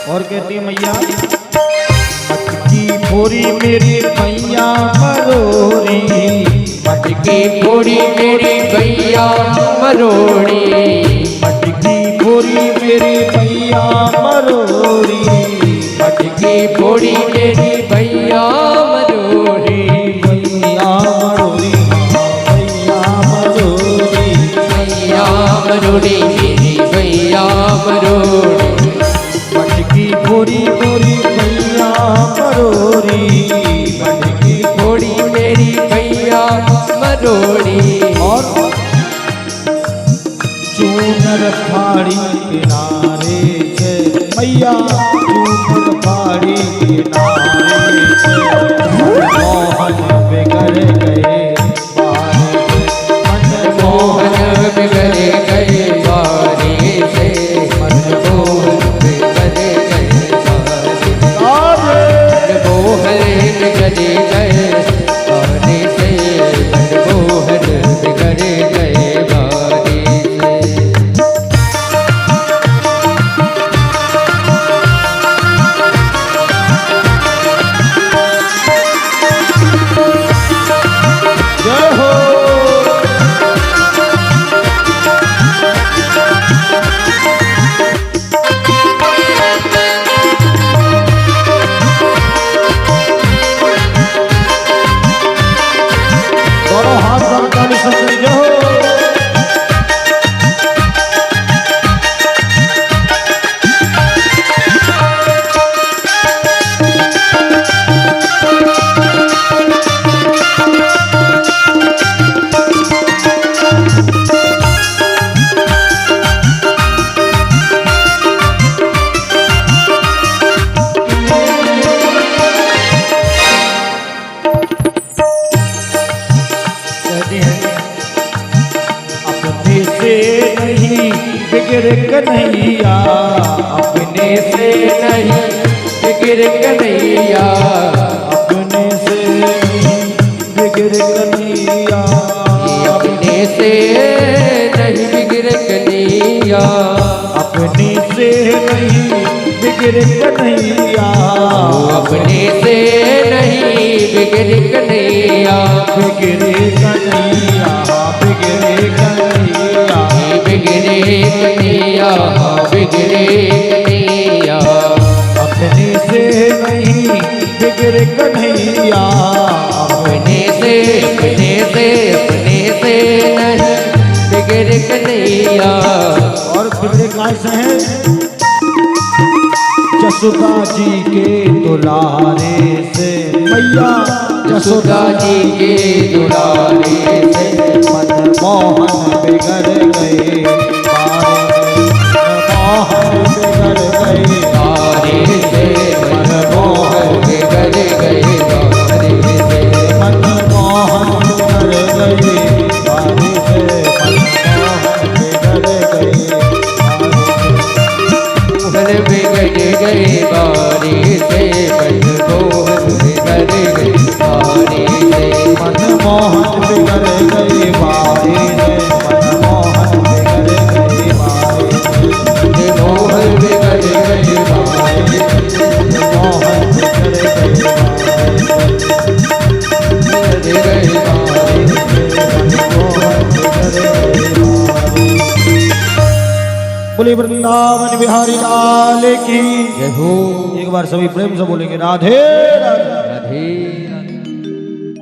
और कहती है मैया मटकी फोरी मेरी मैया मरोरी, मटकी फोड़ी मेरी भैया मरोड़ी, मटकी फोरी मेरी मैया मरोरी, मटकी फोड़ी मेरी भैया मरोड़ी, मैया मरोरी, मैया मरोरी, भैया मरोड़ी मेरी भैया मरोड़ी, मटकी फोरी मेरी मैया मरोरी, मटकी फोड़ी मेरी भैया मरोड़ी, और चूनर फाड़ी किनारे से, मैया चूनर फाड़ी किनारे से, मोहन बिगड़ गए बारे से, मोहन बिगड़ गए बारी से, मनमोहन बिगड़ गए बारी से, मनमोहन बिगड़ गए बारी से, मनमोहन बिगड़ गए बारी से। जय हो। दोनों हाथ सरकारी शक्ति जय हो। अपने से नहीं बिगड़ कन्हैया, अपने से नहीं बिगड़ कन्हैया, अपने से नहीं बिगड़ कन्हैया, अपने से नहीं बिगड़ कन्हैया, अपने से नहीं बिगड़े कन्हैया, अपने से नहीं बिगड़ कन्हैया, बिगड़े कन्हैया, बिगड़े कन्हैया, बिगड़े कन्हैया, बिगड़े कन्हैया, अपने से नहीं बिगड़े कन्हैया, अपने से नहीं बिगड़ कन्हैया। और बिगड़े कहाँ से हैं? जसोदा जी के दुलारे से मैया, जसोदा जी के दुलारे से मनमोहन बिगड़ गए, मनमोहन बिगड़ गए, तारे से मनमोहन बिगड़ गए, तारे से मनमोहन बिगड़ गए, तारे से मनमोहन बिगड़ गए, मोहन बिगड़ गए बारी से, मनमोहन बिगड़ गए बारी से, मनमोहन बिगड़ गए बारी से, मनमोहन बिगड़ गए बारी से, मोहन बिगड़ गए बारी से, मनमोहन बिगड़ गए बिगड़ गए बारी बोले वृंदावन बिहारी लाल की। जय हो। एक बार सभी प्रेम से बोलेंगे राधे राधे।